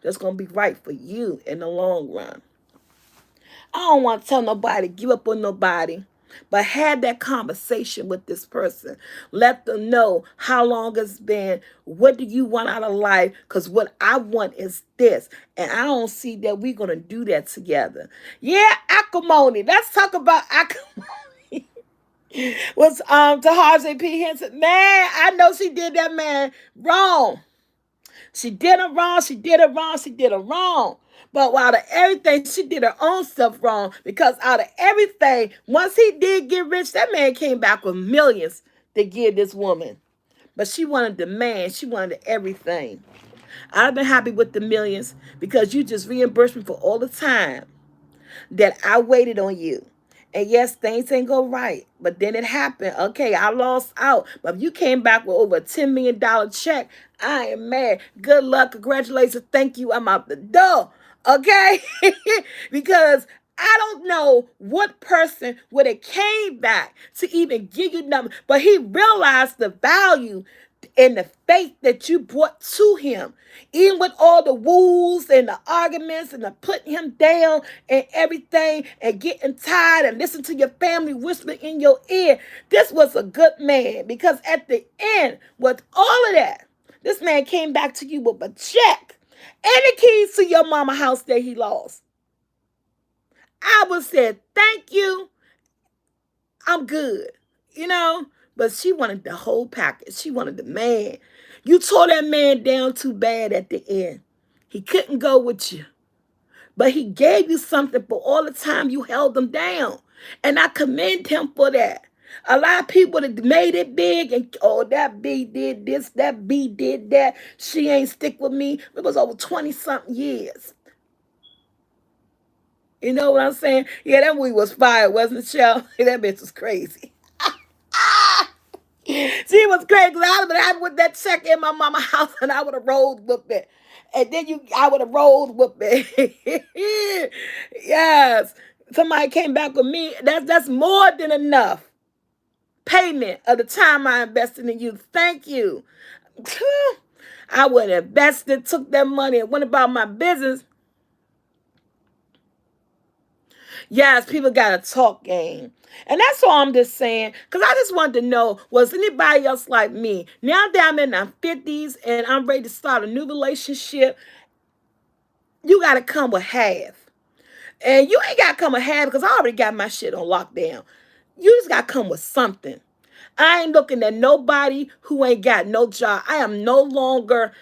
that's going to be right for you in the long run. I don't want to tell nobody, give up on nobody. But have that conversation with this person. Let them know how long it's been. What do you want out of life? Because what I want is this. And I don't see that we're going to do that together. Yeah, acrimony. Let's talk about acrimony. Was to Harvey P. Henson. Man, I know she did that man wrong. She did her wrong. She did her wrong. She did her wrong. But out of everything, she did her own stuff wrong because out of everything, once he did get rich, that man came back with millions to give this woman. But she wanted the man. She wanted everything. I've been happy with the millions because you just reimbursed me for all the time that I waited on you. And yes, things ain't go right. But then it happened. Okay, I lost out. But if you came back with over a $10 million check, I am mad. Good luck. Congratulations. Thank you. I'm out the door. Okay? Because I don't know what person would have came back to even give you number, but he realized the value and the faith that you brought to him. Even with all the woos and the arguments and the putting him down and everything and getting tired and listening to your family whisper in your ear, this was a good man, because at the end, with all of that, this man came back to you with a check and the keys to your mama house that he lost. I would say, thank you, I'm good, you know? But she wanted the whole package. She wanted the man. You tore that man down too bad at the end. He couldn't go with you. But he gave you something for all the time you held him down. And I commend him for that. A lot of people that made it big and, oh, that B did this, that B did that. She ain't stick with me. It was over 20-something years. You know what I'm saying? Yeah, that movie was fire, wasn't it, Shell? That bitch was crazy. She was crazy. I would have been out with that check in my mama house and I would have rolled with it. And then I would have rolled with it. Yes. Somebody came back with me. That's more than enough payment of the time I invested in you. Thank you. I would have invested, took that money and went about my business. Yes, people got a talk game. And that's all I'm just saying. Because I just wanted to know, was anybody else like me? Now that I'm in my 50s and I'm ready to start a new relationship, you got to come with half. And you ain't got to come with half because I already got my shit on lockdown. You just got to come with something. I ain't looking at nobody who ain't got no job. I am no longer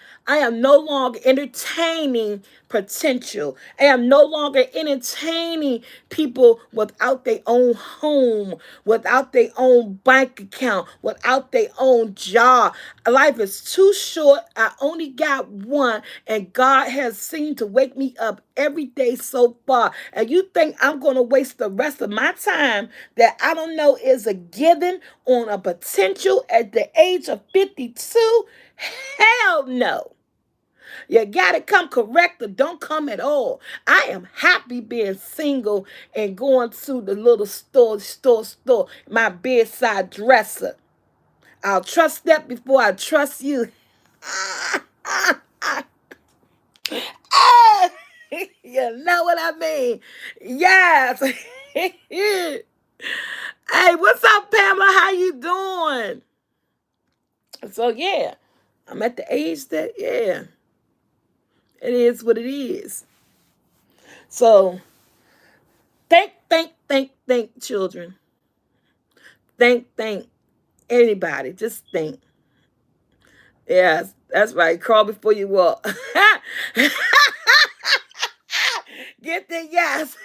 entertaining potential. I am no longer entertaining people without their own home, without their own bank account, without their own job. Life is too short. I only got one, and God has seemed to wake me up every day so far. And you think I'm going to waste the rest of my time that I don't know is a given on a potential at the age of 52? Hell no. You got to come correct or don't come at all. I am happy being single and going to the little store, my bedside dresser. I'll trust that before I trust you. You know what I mean? Yes. Hey, what's up, Pamela? How you doing? So yeah, I'm at the age that, yeah, it is what it is. So think, children. Think, anybody. Just think. Yes, that's right. Crawl before you walk. Get the yes.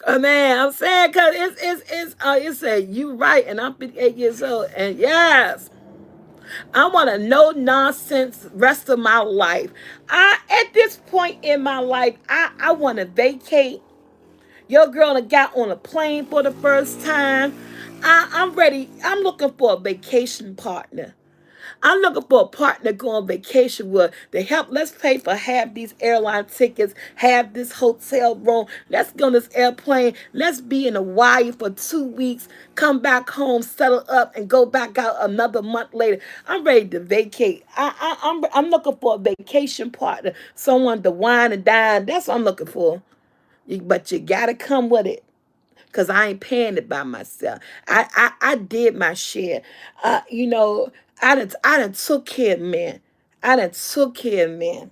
Man, I'm saying because you say you right, and I'm 58 years old, and yes, I want a no nonsense rest of my life. At this point in my life, I want to vacate. Your girl that got on a plane for the first time. I'm ready. I'm looking for a vacation partner. I'm looking for a partner to go on vacation with to help. Let's pay for half these airline tickets, half this hotel room. Let's go on this airplane. Let's be in Hawaii for 2 weeks, come back home, settle up, and go back out another month later. I'm ready to vacate. I'm looking for a vacation partner, someone to wine and dine. That's what I'm looking for. But you got to come with it. Cause I ain't paying it by myself. I did my share. I done took care of men. I done took care of men.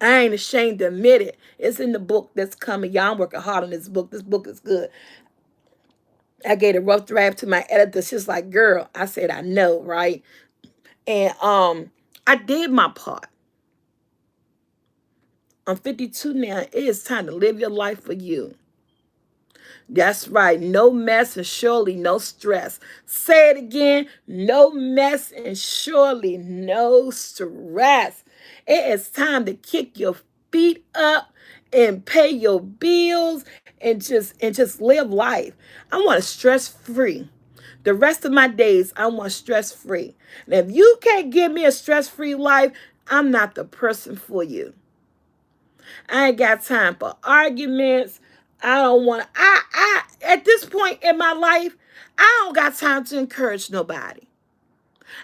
I ain't ashamed to admit it. It's in the book that's coming. Y'all, I'm working hard on this book. This book is good. I gave a rough draft to my editor. She's like, girl, I said, I know, right? And I did my part. I'm 52 now. It is time to live your life for you. That's right. No mess and surely no stress. Say it again. No mess and surely no stress. It is time to kick your feet up and pay your bills and just live life. I want to stress free. The rest of my days, I want stress free. And if you can't give me a stress free life, I'm not the person for you. I ain't got time for arguments. I don't want I at this point in my life, I don't got time to encourage nobody.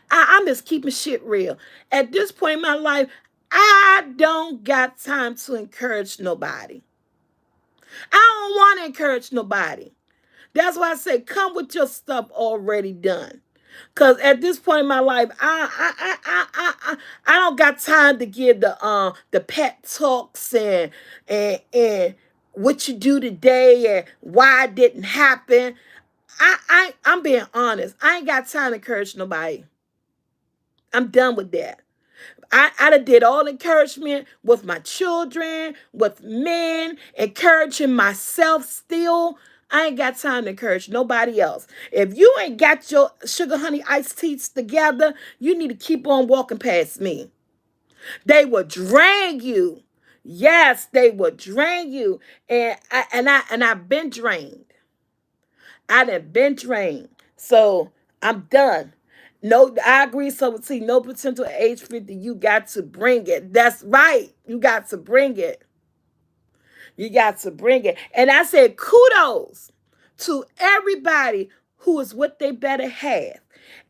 I'm just keeping shit real. At this point in my life, I don't got time to encourage nobody. I don't want to encourage nobody. That's why I say come with your stuff already done. Cause at this point in my life, I don't got time to give the pet talks and what you do today and why it didn't happen. I'm being honest. I ain't got time to encourage nobody. I'm done with that. I done did all encouragement with my children, with men, encouraging myself still. I ain't got time to encourage nobody else. If you ain't got your sugar honey iced teas together, you need to keep on walking past me. They will drain you. Yes, they will drain you. And I've been drained. I done been drained. So I'm done. No, I agree. So see, no potential at age 50. You got to bring it. That's right. You got to bring it. You got to bring it. And I said kudos to everybody who is what they better have.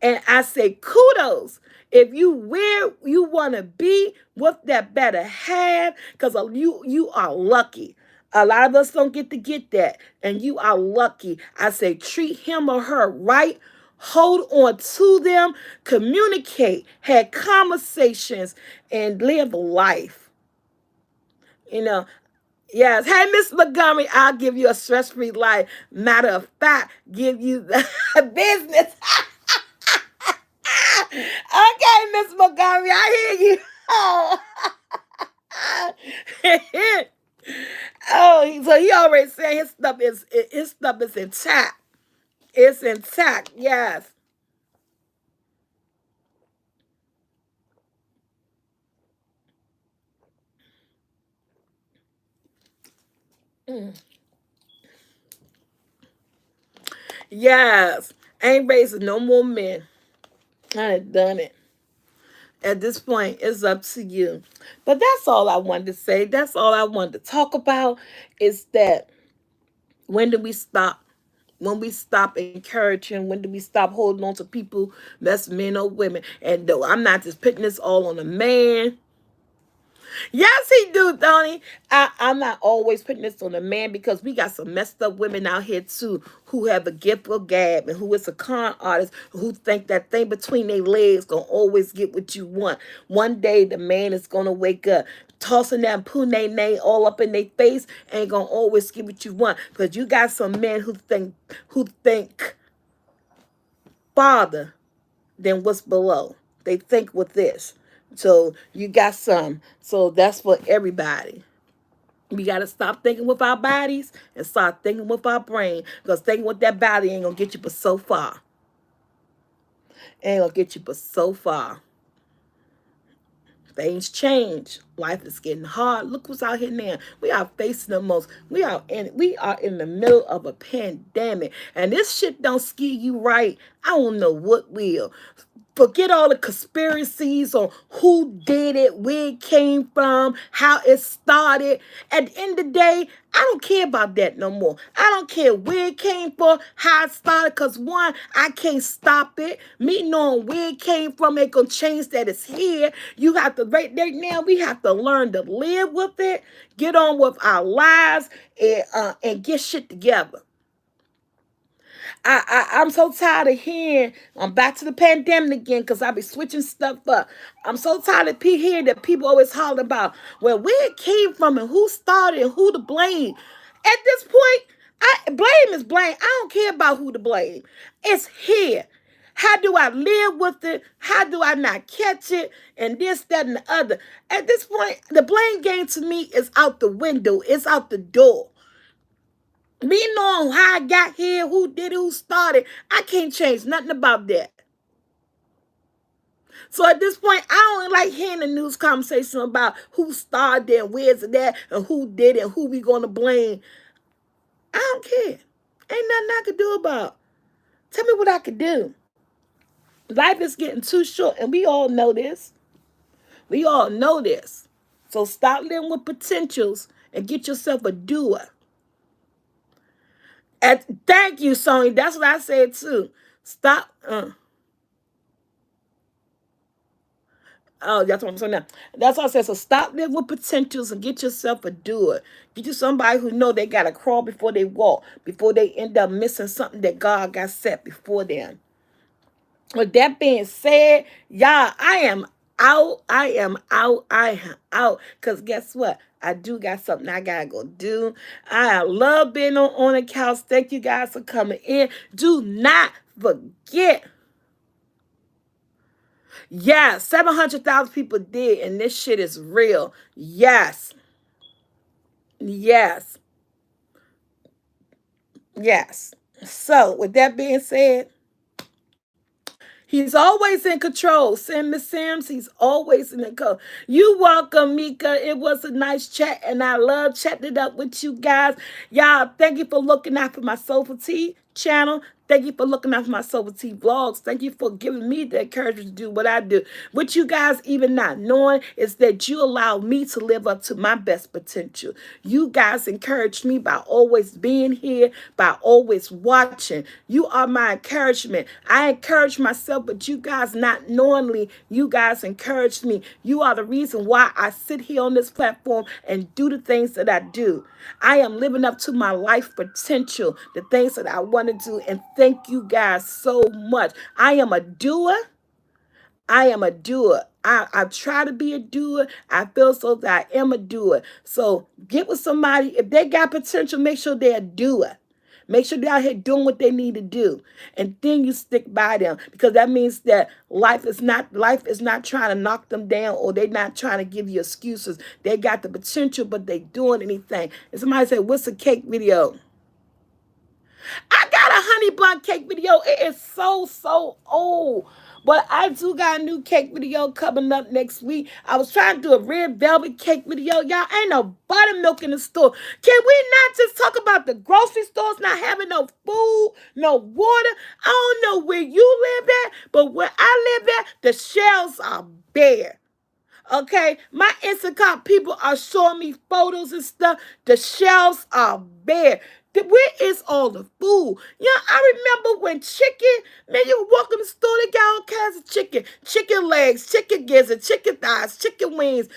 And I say kudos if you where you want to be, what that better have, because you are lucky. A lot of us don't get that, and you are lucky. I say treat him or her right. Hold on to them, communicate, have conversations, and live life. You know, yes. Hey, Miss Montgomery, I'll give you a stress-free life. Matter of fact, give you the business. Okay, Miss Montgomery, I hear you. Oh, oh, so he already said his stuff is intact. It's intact. Yes. Mm. Yes. Ain't raising no more men. I done it. At this point, it's up to you. But that's all I wanted to say. That's all I wanted to talk about is that when do we stop? When we stop encouraging, when do we stop holding on to people, that's men or women? And though I'm not just putting this all on a man. Yes, he do, Tony. I'm not always putting this on a man because we got some messed up women out here too who have a gift of gab and who is a con artist who think that thing between their legs gonna always get what you want. One day the man is gonna wake up tossing that punene all up in their face ain't gonna always get what you want because you got some men who think farther than what's below. They think with this. So you got some. So that's for everybody. We got to stop thinking with our bodies and start thinking with our brain. Because thinking with that body ain't going to get you but so far. Ain't going to get you but so far. Things change. Life is getting hard. Look what's out here now. We are facing the most. We are in the middle of a pandemic. And this shit don't scare you right. I don't know what will. Forget all the conspiracies on who did it, where it came from, how it started. At the end of the day, I don't care about that no more. I don't care where it came from, how it started, because one, I can't stop it. Me knowing where it came from ain't going to change that it's here. You have to, right there now, we have to learn to live with it, get on with our lives, and get shit together. I'm so tired of hearing. I'm back to the pandemic again because I be switching stuff up. I'm so tired of hearing that people always holler about well where it came from and who started and who to blame. At this point, blame is blame. I don't care about who to blame. It's here. How do I live with it? How do I not catch it? And this, that, and the other. At this point, the blame game to me is out the window. It's out the door. Me knowing how I got here, who did it, who started, I can't change nothing about that. So at this point, I don't like hearing the news conversation about who started and where's it at and who did it and who we gonna blame. I don't care. Ain't nothing I could do about it. Tell me what I could do. Life is getting too short, and we all know this. We all know this. So stop living with potentials and get yourself a doer. And thank you, Sonya. That's what I said too. Stop. Oh, that's what I'm saying now. That's what I said. So stop living with potentials and get yourself a doer. Get you somebody who know they gotta crawl before they walk, before they end up missing something that God got set before them. With that being said, y'all, I am out. I am out. I am out. Because guess what? I do got something I gotta go do. I love being on the couch. Thank you guys for coming in. Do not forget. Yeah, 700,000 people did, and this shit is real. Yes. Yes. Yes. So, with that being said, he's always in control. Sam Miss Sims, he's always in control. You welcome, Mika. It was a nice chat, and I love chatting it up with you guys. Y'all, thank you for looking out for my Soulful Tea channel. Thank you for looking out for my Soulful Tea vlogs. Thank you for giving me the encouragement to do what I do. What you guys even not knowing is that you allow me to live up to my best potential. You guys encourage me by always being here, by always watching. You are my encouragement. I encourage myself, but you guys not knowingly, you guys encourage me. You are the reason why I sit here on this platform and do the things that I do. I am living up to my life potential, the things that I want to do, and thank you guys so much. I am a doer. I am a doer. I try to be a doer. I feel so that I am a doer. So get with somebody. If they got potential, make sure they're a doer. Make sure they're out here doing what they need to do. And then you stick by them. Because that means that life is not trying to knock them down, or they're not trying to give you excuses. They got the potential, but they doing anything. And somebody said, what's a cake video? I got a honey bun cake video. It is so old. But I do got a new cake video coming up next week. I was trying to do a red velvet cake video. Y'all, ain't no buttermilk in the store. Can we not just talk about the grocery stores not having no food, no water? I don't know where you live at, but where I live at, the shelves are bare. Okay, my Instacart people are showing me photos and stuff. The shelves are bare. Where is all the food? Yeah, I remember when chicken, man, you walk in the store, they got all kinds of chicken. Chicken legs, chicken gizzard, chicken thighs, chicken wings,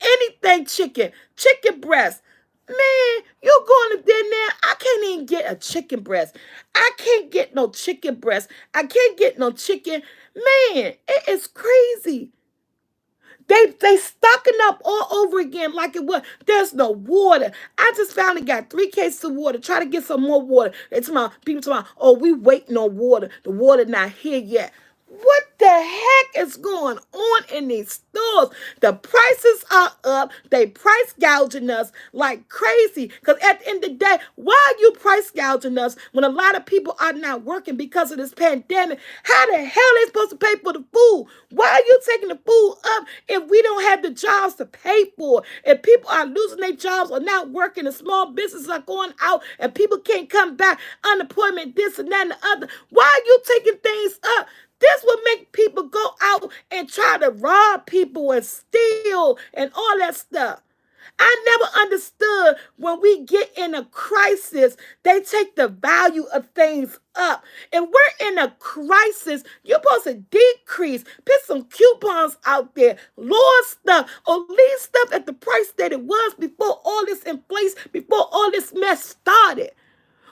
anything chicken, chicken breast. Man, you going to dinner, I can't even get a chicken breast. I can't get no chicken breast. I can't get no chicken. Man, it is crazy. They stocking up all over again like it was. There's no water. I just finally got 3 cases of water. Try to get some more water. It's my people talking, oh, we waiting on water. The water not here yet. What the heck is going on in these stores? The prices are up. They price gouging us like crazy. Because at the end of the day, why are you price gouging us when a lot of people are not working because of this pandemic? How the hell are they supposed to pay for the food? Why are you taking the food up if we don't have the jobs to pay for? If people are losing their jobs or not working and small businesses are going out and people can't come back, unemployment, this and that and the other, why are you taking things up? This would make people go out and try to rob people and steal and all that stuff. I never understood when we get in a crisis, they take the value of things up. If we're in a crisis, you're supposed to decrease, put some coupons out there, lower stuff, or leave stuff at the price that it was before all this inflation, before all this mess started.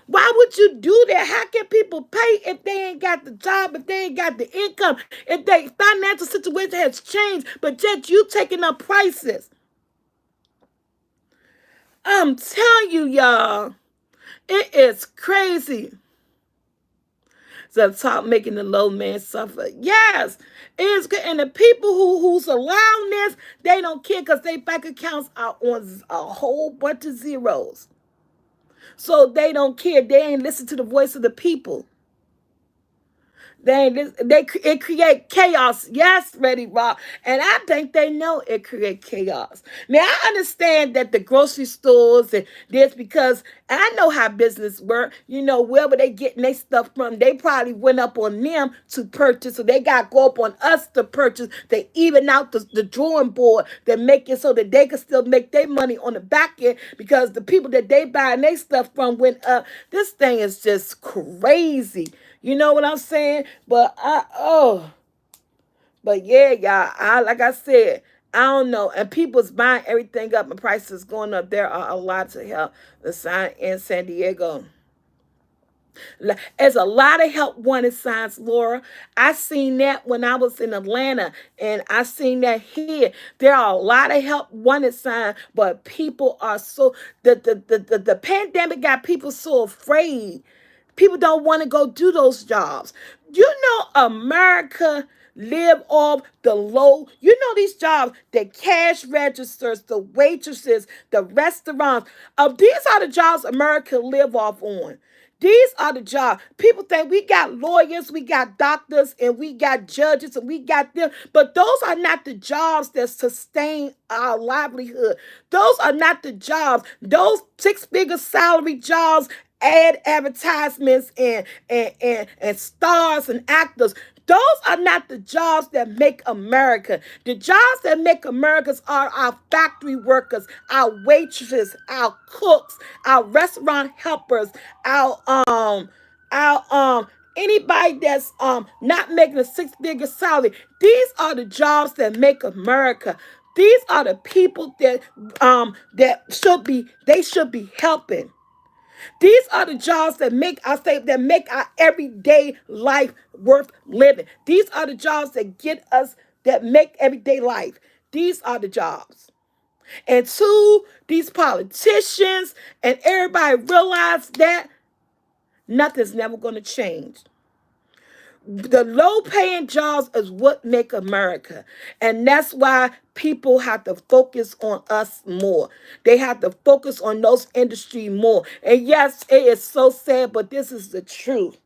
Why would you do that? How can people pay if they ain't got the job, if they ain't got the income, if their financial situation has changed, but yet you taking up prices? I'm telling you, y'all, it is crazy. So top making the low man suffer. Yes, it is good. And the people who's allowing this, they don't care because their bank accounts are on a whole bunch of zeros. So they don't care. They ain't listen to the voice of the people. It create chaos. Yes, Ready Rock. And I think they know it create chaos. Now I understand that the grocery stores and this, because I know how business work. Wherever they getting their stuff from, they probably went up on them to purchase. So they got to go up on us to purchase. They even out the drawing board that make it so that they can still make their money on the back end, because the people that they buying their stuff from went up. This thing is just crazy. You know what I'm saying? But yeah, y'all. Like I said, I don't know. And people's buying everything up and prices going up. There are a lot to help the sign in San Diego. There's a lot of help wanted signs, Laura. I seen that when I was in Atlanta, and I seen that here. There are a lot of help wanted signs, but people are so the pandemic got people so afraid. People don't want to go do those jobs. America live off the low. These jobs, the cash registers, the waitresses, the restaurants. These are the jobs America live off on. These are the jobs. People think we got lawyers, we got doctors, and we got judges, and we got them. But those are not the jobs that sustain our livelihood. Those are not the jobs. Those six-figure salary jobs, advertisements, and stars and actors. Those are not the jobs that make America. The jobs that make Americans are our factory workers, our waitresses, our cooks, our restaurant helpers, our anybody that's not making a six-figure salary. These are the jobs that make America. These are the people that should be helping. These are the jobs that make our everyday life worth living. These are the jobs that make everyday life. These are the jobs. And two, these politicians and everybody realize that nothing's never going to change. The low paying jobs is what make America. And that's why people have to focus on us more. They have to focus on those industries more. And yes, it is so sad, but this is the truth.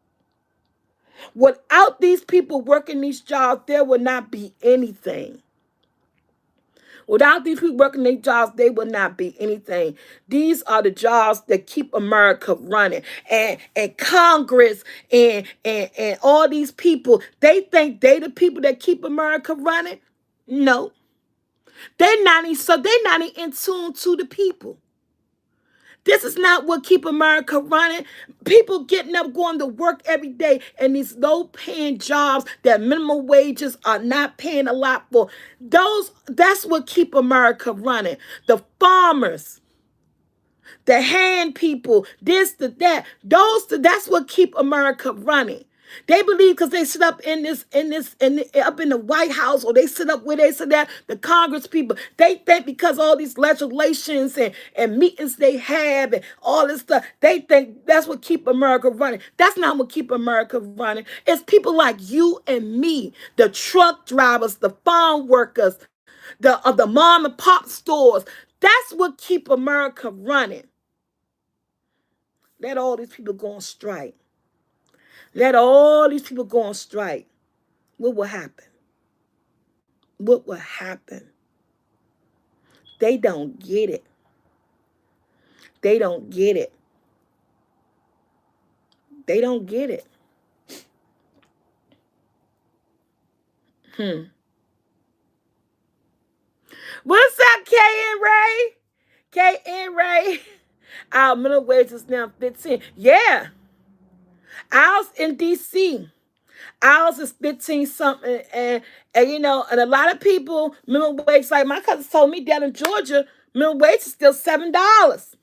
Without these people working these jobs, there would not be anything. Without these people working their jobs, they will not be anything. These are the jobs that keep America running. And Congress and all these people, they think they the people that keep America running. No. They're not in tune to the people. This is not what keep America running. People getting up, going to work every day, and these low-paying jobs that minimum wages are not paying a lot for. That's what keep America running. The farmers, the hand people, this, that. That's what keep America running. They believe because they sit up up in the White House, or they sit up where they sit at, the Congress people. They think because all these legislations and meetings they have and all this stuff, they think that's what keep America running. That's not what keep America running. It's people like you and me, the truck drivers, the farm workers, the mom and pop stores. That's what keep America running. Let all these people go on strike. Let all these people go on strike. What will happen? What will happen? They don't get it. They don't get it. They don't get it. What's up, K and Ray? K and Ray. Our minimum wage is now 15. Yeah. Ours in DC. Ours is 15 something, and and a lot of people minimum wage, like my cousin told me down in Georgia, minimum wage is still $7.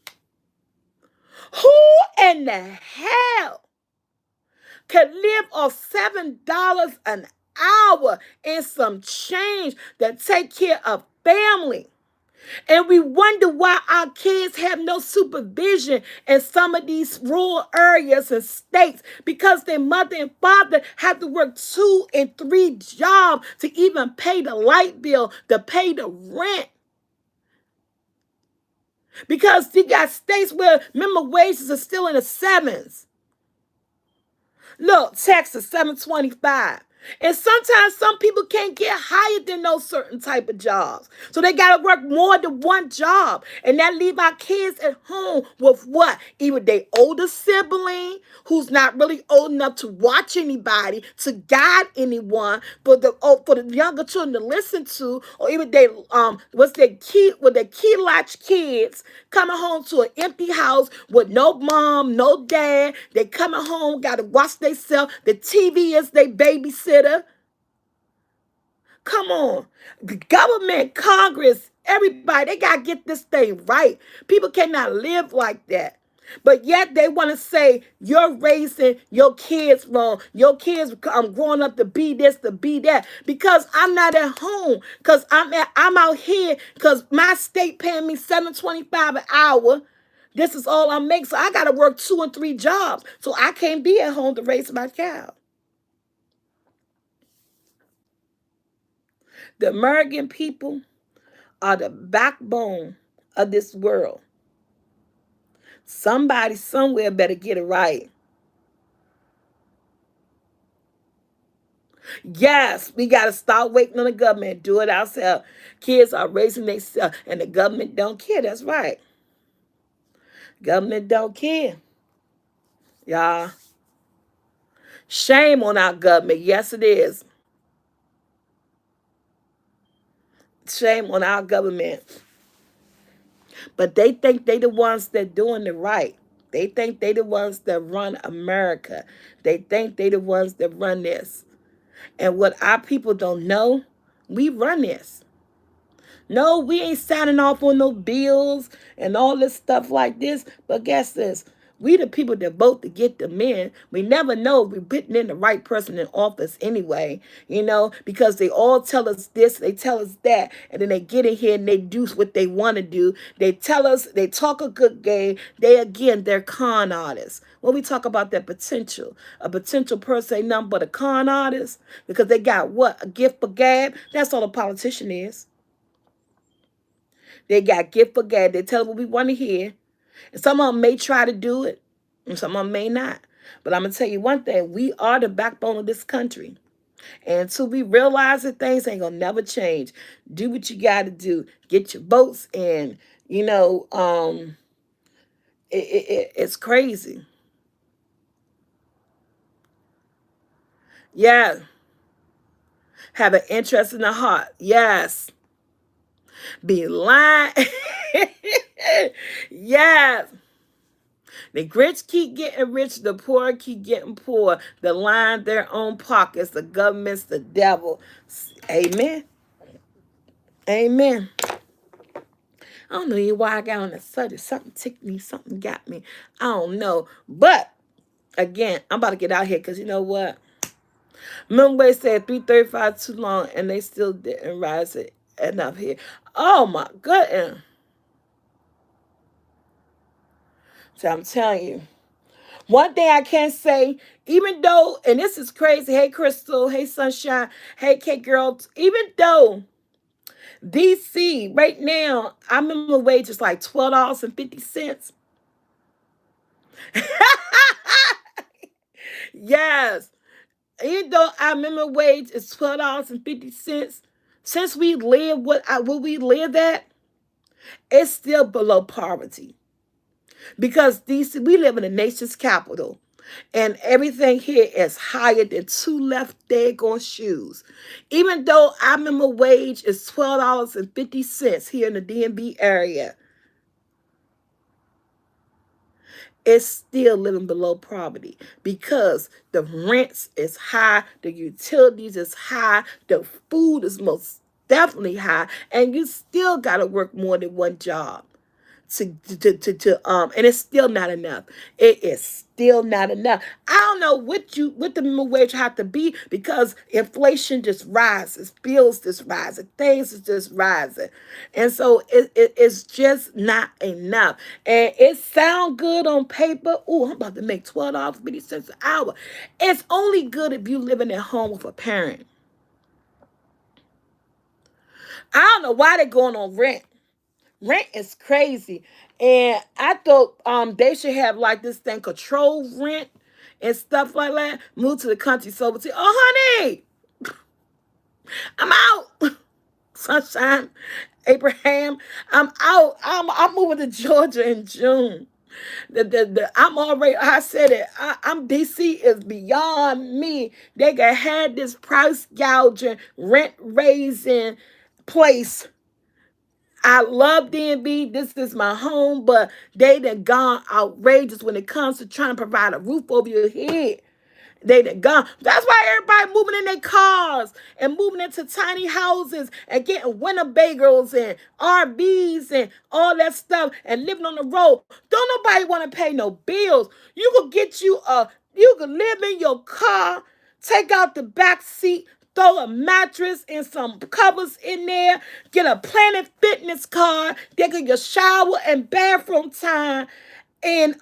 Who in the hell could live off $7 an hour and some change that take care of family? And we wonder why our kids have no supervision in some of these rural areas and states, because their mother and father have to work 2 and 3 jobs to even pay the light bill, to pay the rent. Because you got states where minimum wages are still in the 7s. Look, Texas 725. And sometimes some people can't get higher than those certain type of jobs. So they got to work more than one job. And that leave our kids at home with what? Either they older sibling who's not really old enough to watch anybody, to guide anyone, for the younger children to listen to, or even they what's their key with their key latch kids coming home to an empty house with no mom, no dad. They coming home, gotta watch themselves. The TV is their babysitter. Come on. The government, Congress, everybody, they got to get this thing right. People cannot live like that. But yet they want to say you're raising your kids wrong. Your kids growing up to be this, to be that. Because I'm not at home. Because I'm out here because my state paying me $7.25 an hour. This is all I make. So I got to work 2 and 3 jobs. So I can't be at home to raise my child. The American people are the backbone of this world. Somebody somewhere better get it right. Yes, we got to stop waiting on the government. Do it ourselves. Kids are raising themselves, and the government don't care. That's right. Government don't care. Y'all. Shame on our government. Yes, it is. Shame on our government. But they think they the ones that doing it right. They think they the ones that run America. They think they the ones that run this. And what our people don't know, we run this. No, we ain't signing off on no bills and all this stuff like this. But guess this. We the people that vote to get them in. We never know if we're putting in the right person in office anyway, because they all tell us this, they tell us that, and then they get in here and they do what they want to do. They tell us, they talk a good game. They're con artists. When we talk about that potential, a potential person ain't nothing but a con artist because they got what? A gift for gab? That's all a politician is. They got gift for gab. They tell us what we want to hear. And some of them may try to do it, and some of them may not. But I'm going to tell you one thing. We are the backbone of this country. And until we realize that things ain't going to never change, do what you got to do. Get your votes in. It's crazy. Yeah. Have an interest in the heart. Yes. Be lying. Yes. The rich keep getting rich, the poor keep getting poor. The line their own pockets, the government's the devil. Amen. Amen. I don't know why I got on the subject. Something ticked me, something got me. I don't know. But again, I'm about to get out here because you know what? Remember they said 335 too long and they still didn't rise it enough here. Oh my goodness. So I'm telling you. One thing I can say, even though, and this is crazy, hey Crystal, hey Sunshine, hey K Girl, even though DC right now, our minimum wage is like $12.50. Yes. Even though our minimum wage is $12.50, since we live what we live at, it's still below poverty. Because DC, we live in the nation's capital. And everything here is higher than 2 left daggone shoes. Even though our minimum wage is $12.50 here in the DMV area, it's still living below poverty because the rents is high, the utilities is high, the food is most definitely high, and you still got to work more than one job. And it's still not enough. It is still not enough. I don't know what the minimum wage have to be because inflation just rises, bills just rising, things is just rising, and so it's just not enough. And it sound good on paper. Oh, I'm about to make $12.50 an hour. It's only good if you living at home with a parent. I don't know why they're going on rent. Rent is crazy. And I thought they should have like this thing, control rent. and stuff like that. Moved to the country. So, oh, honey, I'm out. Sunshine, Abraham, I'm out. I'm moving to Georgia in June. I'm already, I said it, I'm DC is beyond me. They can have this price gouging, rent raising place. I love DNB. This is my home, but they done gone outrageous when it comes to trying to provide a roof over your head. They done gone. That's why everybody moving in their cars and moving into tiny houses and getting Winnebagos and RVs and all that stuff and living on the road. Don't nobody want to pay no bills. You could live in your car, take out the back seat, throw a mattress and some covers in there, get a Planet Fitness card, they get your shower and bathroom time, and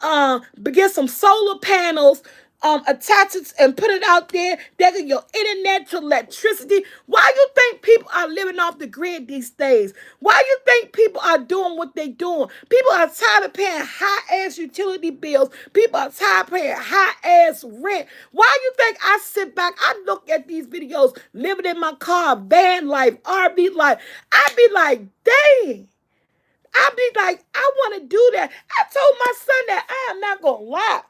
get some solar panels, attach it and put it out there. They get your internet to electricity. Why you think people are living off the grid these days? Why you think people are doing what they doing? People are tired of paying high ass utility bills. People are tired of paying high ass rent. Why you think I sit back, I look at these videos, living in my car, van life, RV life, I be like, dang. I be like, I want to do that. I told my son that I am not going to lie.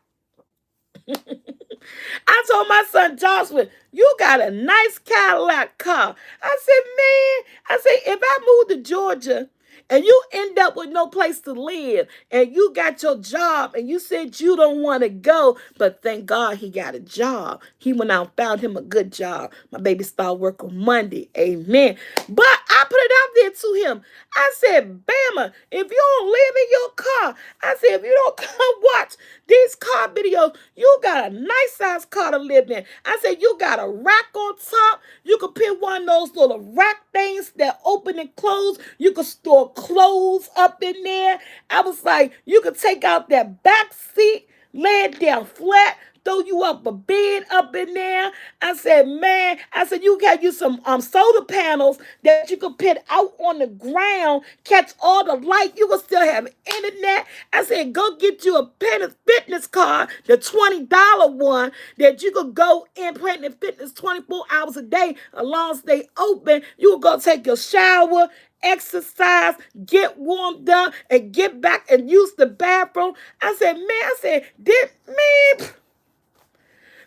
I told my son Joshua, you got a nice Cadillac car. I said, if I move to Georgia and you end up with no place to live and you got your job and you said you don't want to go, but thank God he got a job. He went out and found him a good job. My baby started work on Monday. Amen. But I put it out there to him. I said, Bama, if you don't live in your car, I said, if you don't come watch these car videos, you got a nice size car to live in. I said, you got a rack on top. You can put one of those little rack things that open and close. You can store clothes up in there. I was like, you could take out that back seat, lay it down flat, throw you up a bed up in there. I said, man, you got you some solar panels that you could put out on the ground, catch all the light. You could still have internet. I said, go get you a Planet Fitness card, the $20 one that you could go in Planet Fitness 24 hours a day, as long as they open. You could go take your shower, exercise, get warmed up, and get back and use the bathroom. I said,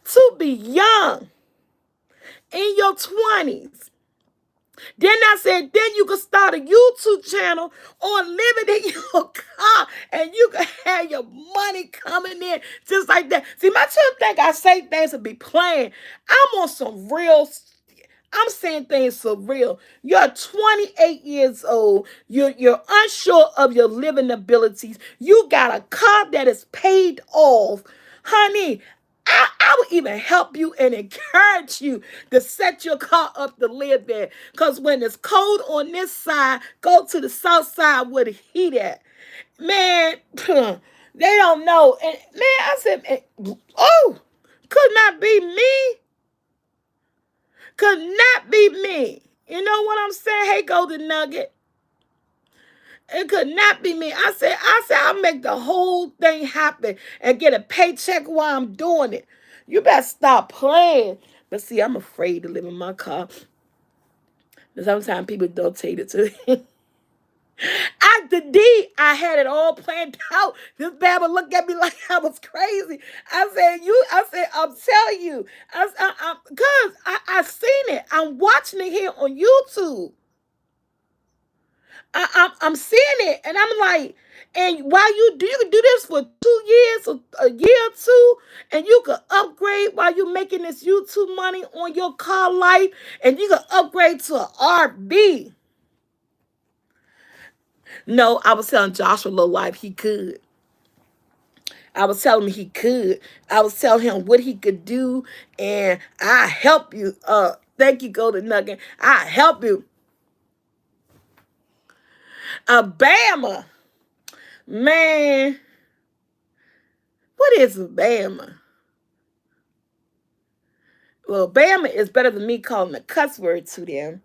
to be young in your 20s. Then I said, then you could start a YouTube channel or living in your car and you could have your money coming in just like that. See, my children think I say things to be playing. I'm on some real, I'm saying things so real. You're 28 years old. You're unsure of your living abilities. You got a car that is paid off. Honey, I would even help you and encourage you to set your car up to live there. Because when it's cold on this side, go to the south side where the heat at. Man, they don't know. And man, I said, oh, could not be me. Could not be me. You know what I'm saying? Hey, Golden Nugget. It could not be me. I said, I'll make the whole thing happen and get a paycheck while I'm doing it. You better stop playing. But see, I'm afraid to live in my car. Sometimes people don't take it to me. After D, I had it all planned out. This babble looked at me like I was crazy. I said, I'm telling you. Because I seen it. I'm watching it here on YouTube. I'm seeing it, and I'm like, and while you can do this for 2 years or a year or two, and you can upgrade while you're making this YouTube money on your car life, and you can upgrade to an RV. No, I was telling Joshua Low Life he could. I was telling him he could. I was telling him what he could do, and I help you. Thank you, Golden Nugget. I help you. Alabama. Man, what is Bama? Well, Bama is better than me calling a cuss word to them.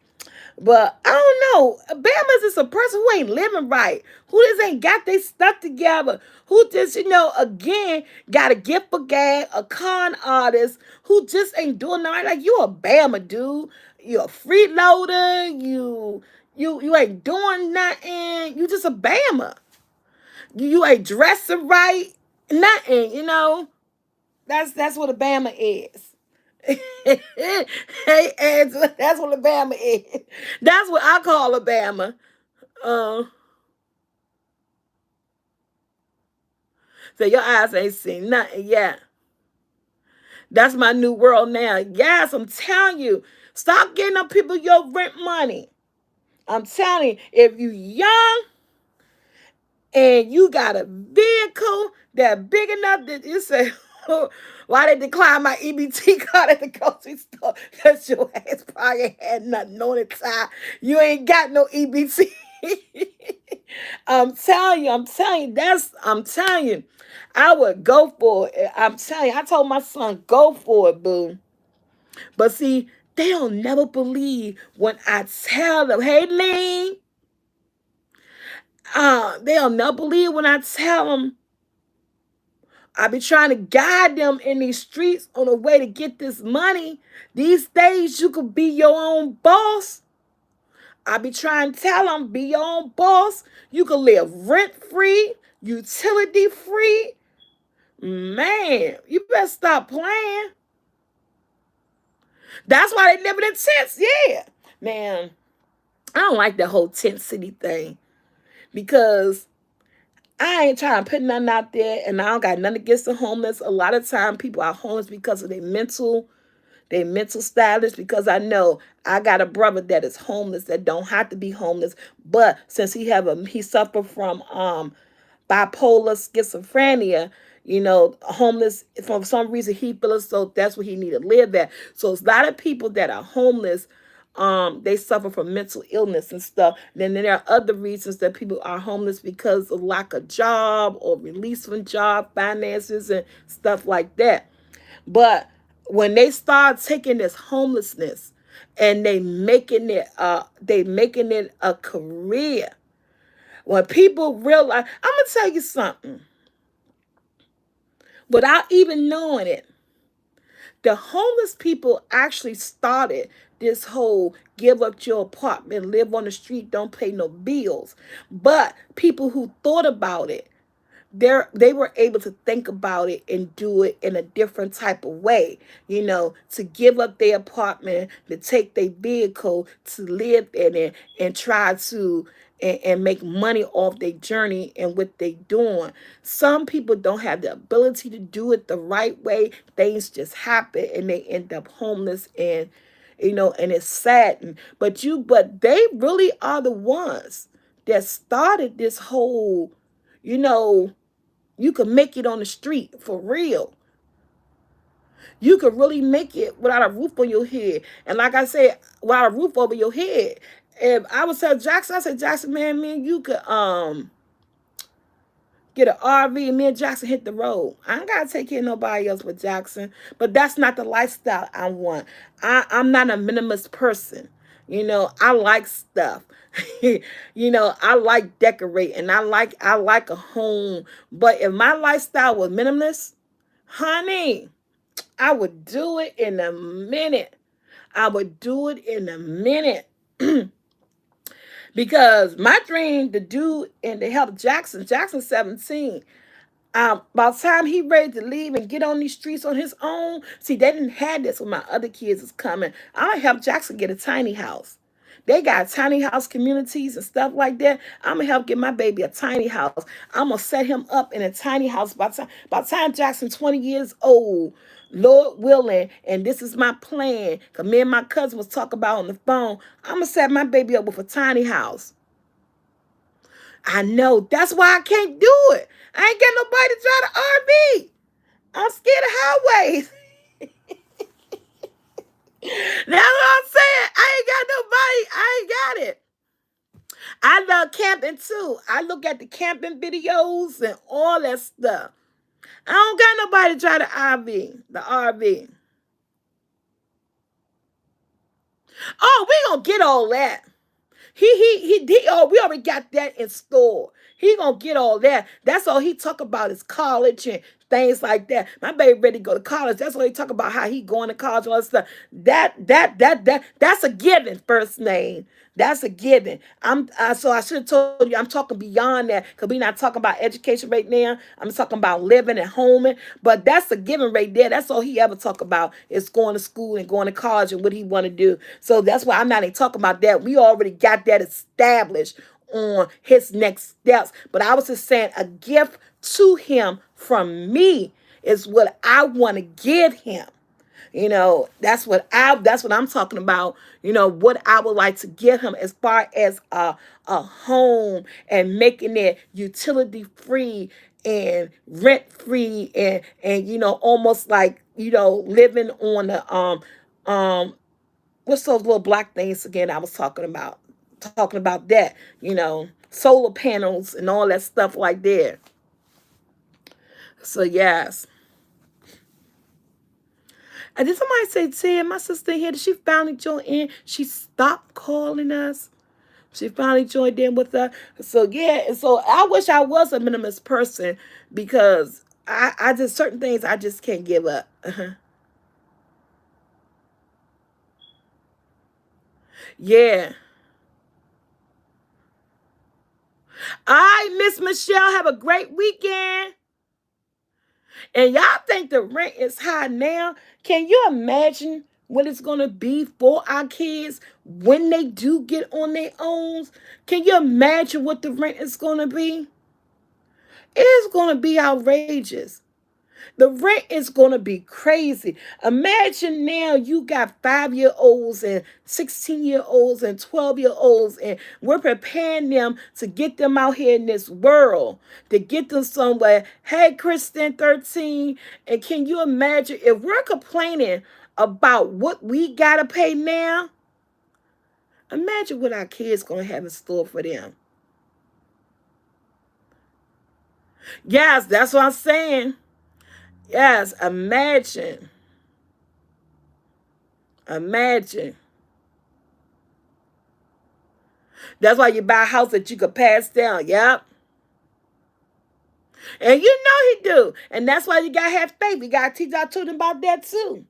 But I don't know. Bama is just a person who ain't living right, who just ain't got their stuff together, who just, again, got a gift for gab, a con artist, who just ain't doing nothing. Like, you a Bama, dude. You a freeloader. You ain't doing nothing. You just a Bama. You ain't dressing right. Nothing. That's what a Bama is. Hey, Angela, that's what a Bama is. That's what I call a Bama. Uh, so your eyes ain't seen nothing yet. That's my new world now. Yes, I'm telling you. Stop getting up people your rent money. I'm telling you, if you young and you got a vehicle that big enough that you say, why they decline my EBT card at the grocery store? Because your ass probably had nothing on it, Ty. You ain't got no EBT. I'm telling you, I would go for it. I'm telling you, I told my son, go for it, boo. But see, they don't never believe when I tell them, hey, Lean, they don't never believe when I tell them I be trying to guide them in these streets on a way to get this money. These days, you could be your own boss. I be trying to tell them, be your own boss. You can live rent free, utility free. Man, you better stop playing. That's why they living in tents. Yeah, man. I don't like that whole tent city thing because I ain't trying to put nothing out there, and I don't got nothing against the homeless. A lot of time, people are homeless because of their mental status. Because I know I got a brother that is homeless that don't have to be homeless, but since he suffer from bipolar schizophrenia, homeless for some reason he feels so that's what he need to live at. So it's a lot of people that are homeless. They suffer from mental illness and stuff. Then there are other reasons that people are homeless because of lack of job or release from job, finances, and stuff like that. But when they start taking this homelessness and they making it a career, when people realize, I'm gonna tell you something, without even knowing it, the homeless people actually started this whole give up your apartment, live on the street, don't pay no bills. But people who thought about it, they were able to think about it and do it in a different type of way, to give up their apartment, to take their vehicle, to live in it and try to and make money off their journey and what they doing. Some people don't have the ability to do it the right way. Things just happen and they end up homeless, and and it's sad. But they really are the ones that started this whole, you know you can make it on the street for real. You could really make it without a roof on your head. And like I said, without a roof over your head. If I would tell Jackson, I said, Jackson, man, you could get an RV and me and Jackson hit the road. I ain't gotta take care of nobody else but Jackson. But that's not the lifestyle I want. I'm not a minimalist person. I like stuff. I like decorating. I like a home. But if my lifestyle was minimalist, honey, I would do it in a minute. I would do it in a minute. Because my dream to do and to help Jackson's 17. By the time he ready to leave and get on these streets on his own, see, they didn't have this when my other kids is coming. I'm gonna help Jackson get a tiny house. They got tiny house communities and stuff like that. I'm gonna help get my baby a tiny house. I'm gonna set him up in a tiny house by the time Jackson 20 years old, Lord willing, and this is my plan. Cause me and my cousin was talking about on the phone. I'm gonna set my baby up with a tiny house. I know. That's why I can't do it. I ain't got nobody to drive the RV. I'm scared of highways. That's what I'm saying. I ain't got nobody. I ain't got it. I love camping too. I look at the camping videos and all that stuff. I don't got nobody to drive the RV. The RV. Oh, we gonna get all that. Oh, we already got that in store. He gonna get all that. That's all he talk about is college and things like that. My baby ready to go to college. That's all he talk about, how he going to college and all that stuff. That's a given. First name. That's a given. So I should have told you I'm talking beyond that, because we're not talking about education right now. I'm talking about living and homing. But that's a given right there. That's all he ever talk about is going to school and going to college and what he want to do. So that's why I'm not even talking about that. We already got that established on his next steps. But I was just saying, a gift to him from me is what I want to give him. That's what I'm talking about. What I would like to give him as far as a home, and making it utility free and rent free, and almost like living on the what's those little black things again I was talking about that, solar panels and all that stuff like that. So yes. And then somebody say, Tim, my sister here, she finally joined in. She stopped calling us. She finally joined in with us. So yeah, and so I wish I was a minimalist person, because I just, certain things I just can't give up. Yeah. All right, Miss Michelle, have a great weekend. And y'all think the rent is high now? Can you imagine what it's going to be for our kids when they do get on their own? Can you imagine what the rent is going to be? It's going to be outrageous. The rent is going to be crazy. Imagine now you got 5-year olds and 16-year olds and 12-year olds, and we're preparing them to get them out here in this world, to get them somewhere. Hey, Kristen, 13. And can you imagine if we're complaining about what we got to pay now? Imagine what our kids going to have in store for them. Yes, that's what I'm saying. Yes, imagine. Imagine. That's why you buy a house that you could pass down. Yep. And you know he do. And that's why you gotta have faith. We gotta teach our children about that too.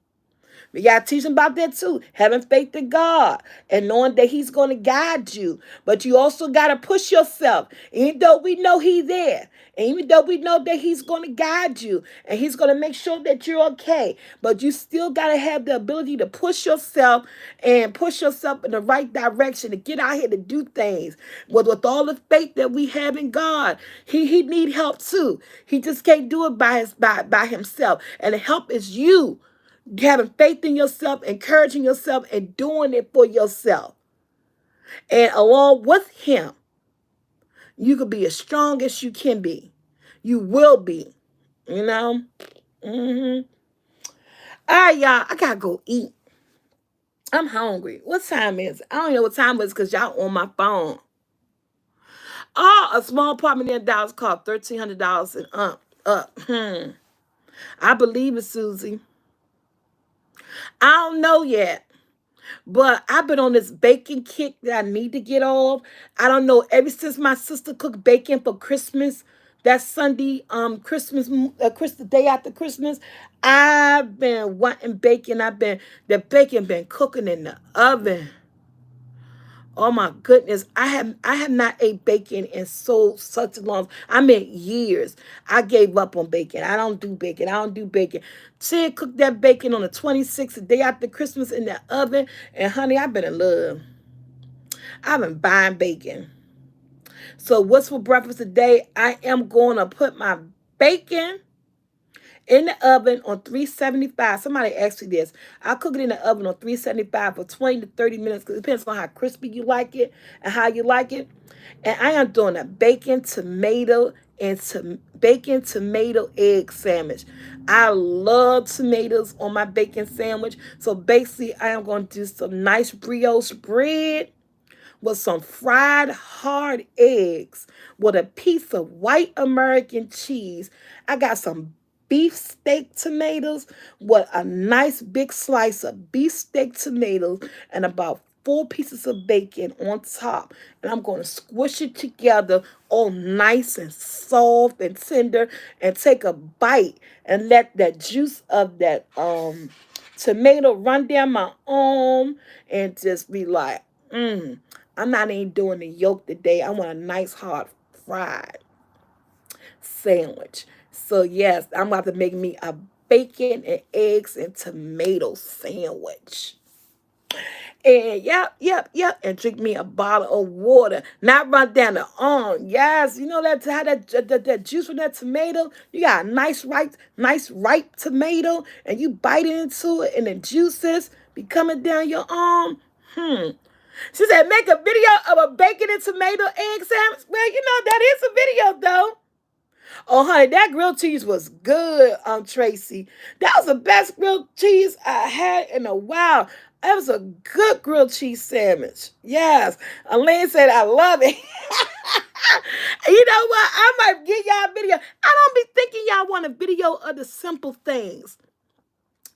We got to teach them about that too. Having faith in God and knowing that He's going to guide you. But you also got to push yourself. Even though we know He's there. And even though we know that He's going to guide you. And He's going to make sure that you're okay. But you still got to have the ability to push yourself and push yourself in the right direction to get out here to do things. With all the faith that we have in God, He need help too. He just can't do it by himself. And the help is you having faith in yourself, encouraging yourself, and doing it for yourself. And along with him, you can be as strong as you can be. You will be, you know? Mm-hmm. All right, y'all, I gotta go eat. I'm hungry. What time is it? I don't know what time it is because y'all on my phone. Oh, a small apartment in Dallas cost $1,300 and up. I believe it, Susie. I don't know yet. But I've been on this baking kick that I need to get off. I don't know. Ever since my sister cooked bacon for Christmas, that Sunday, the day after Christmas, I've been wanting bacon. The bacon been cooking in the oven. Oh my goodness, I have not ate bacon in such a long. I mean years. I gave up on bacon. I don't do bacon. I don't do bacon. Sid cooked that bacon on the 26th, the day after Christmas, in the oven, and honey, I've been in love. I've been buying bacon. So what's for breakfast today? I am going to put my bacon in the oven on 375. Somebody asked me this. I cook it in the oven on 375 for 20 to 30 minutes, because it depends on how crispy you like it and how you like it. And I am doing a bacon, tomato, and bacon, tomato, egg sandwich. I love tomatoes on my bacon sandwich. So basically, I am going to do some nice brioche bread with some fried hard eggs with a piece of white American cheese. I got some beefsteak tomatoes with a nice big slice of beefsteak tomatoes and about 4 pieces of bacon on top. And I'm going to squish it together all nice and soft and tender and take a bite and let that juice of that tomato run down my arm and just be like, I'm not even doing the yolk today. I want a nice hard fried sandwich. So yes, I'm about to make me a bacon and eggs and tomato sandwich. And yep, and drink me a bottle of water. Not run down the arm. Yes, you know that how that juice from that tomato. You got a nice ripe tomato, and you bite into it, and the juices be coming down your arm. She said, make a video of a bacon and tomato egg sandwich. Well, you know that is a video though. Oh, honey, that grilled cheese was good, Tracy. That was the best grilled cheese I had in a while. That was a good grilled cheese sandwich. Yes. Elaine said, I love it. You know what? I might give y'all a video. I don't be thinking y'all want a video of the simple things.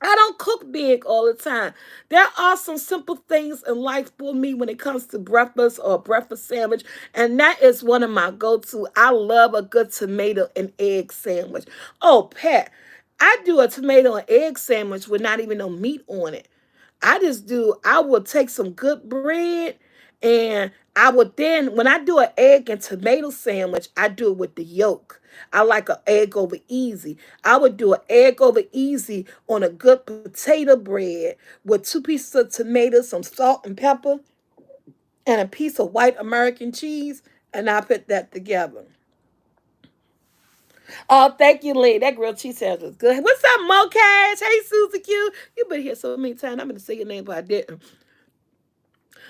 I don't cook big all the time. There are some simple things in life for me when it comes to breakfast or breakfast sandwich, and that is one of my go-to. I love a good tomato and egg sandwich. Oh, Pat, I do a tomato and egg sandwich with not even no meat on it. I will take some good bread and I would then, when I do an egg and tomato sandwich, I do it with the yolk. I like an egg over easy. I would do an egg over easy on a good potato bread with 2 pieces of tomato, some salt and pepper, and a piece of white American cheese, and I put that together. Oh, thank you, Lee. That grilled cheese sandwich was good. What's up, Mo Cash? Hey, Susie Q. You've been here so many times. I'm going to say your name, but I didn't.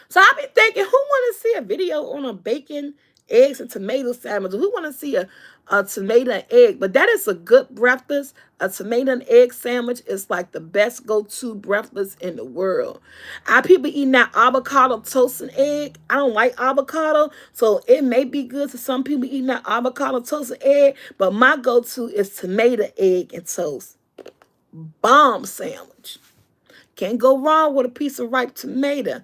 So I be thinking, who want to see a video on a bacon, eggs, and tomato sandwich? Who want to see a tomato and egg? But that is a good breakfast. A tomato and egg sandwich is like the best go-to breakfast in the world. I people eating that avocado toast and egg. I don't like avocado, so it may be good to some people eating that avocado toast and egg. But my go-to is tomato, egg, and toast. Bomb sandwich. Can't go wrong with a piece of ripe tomato.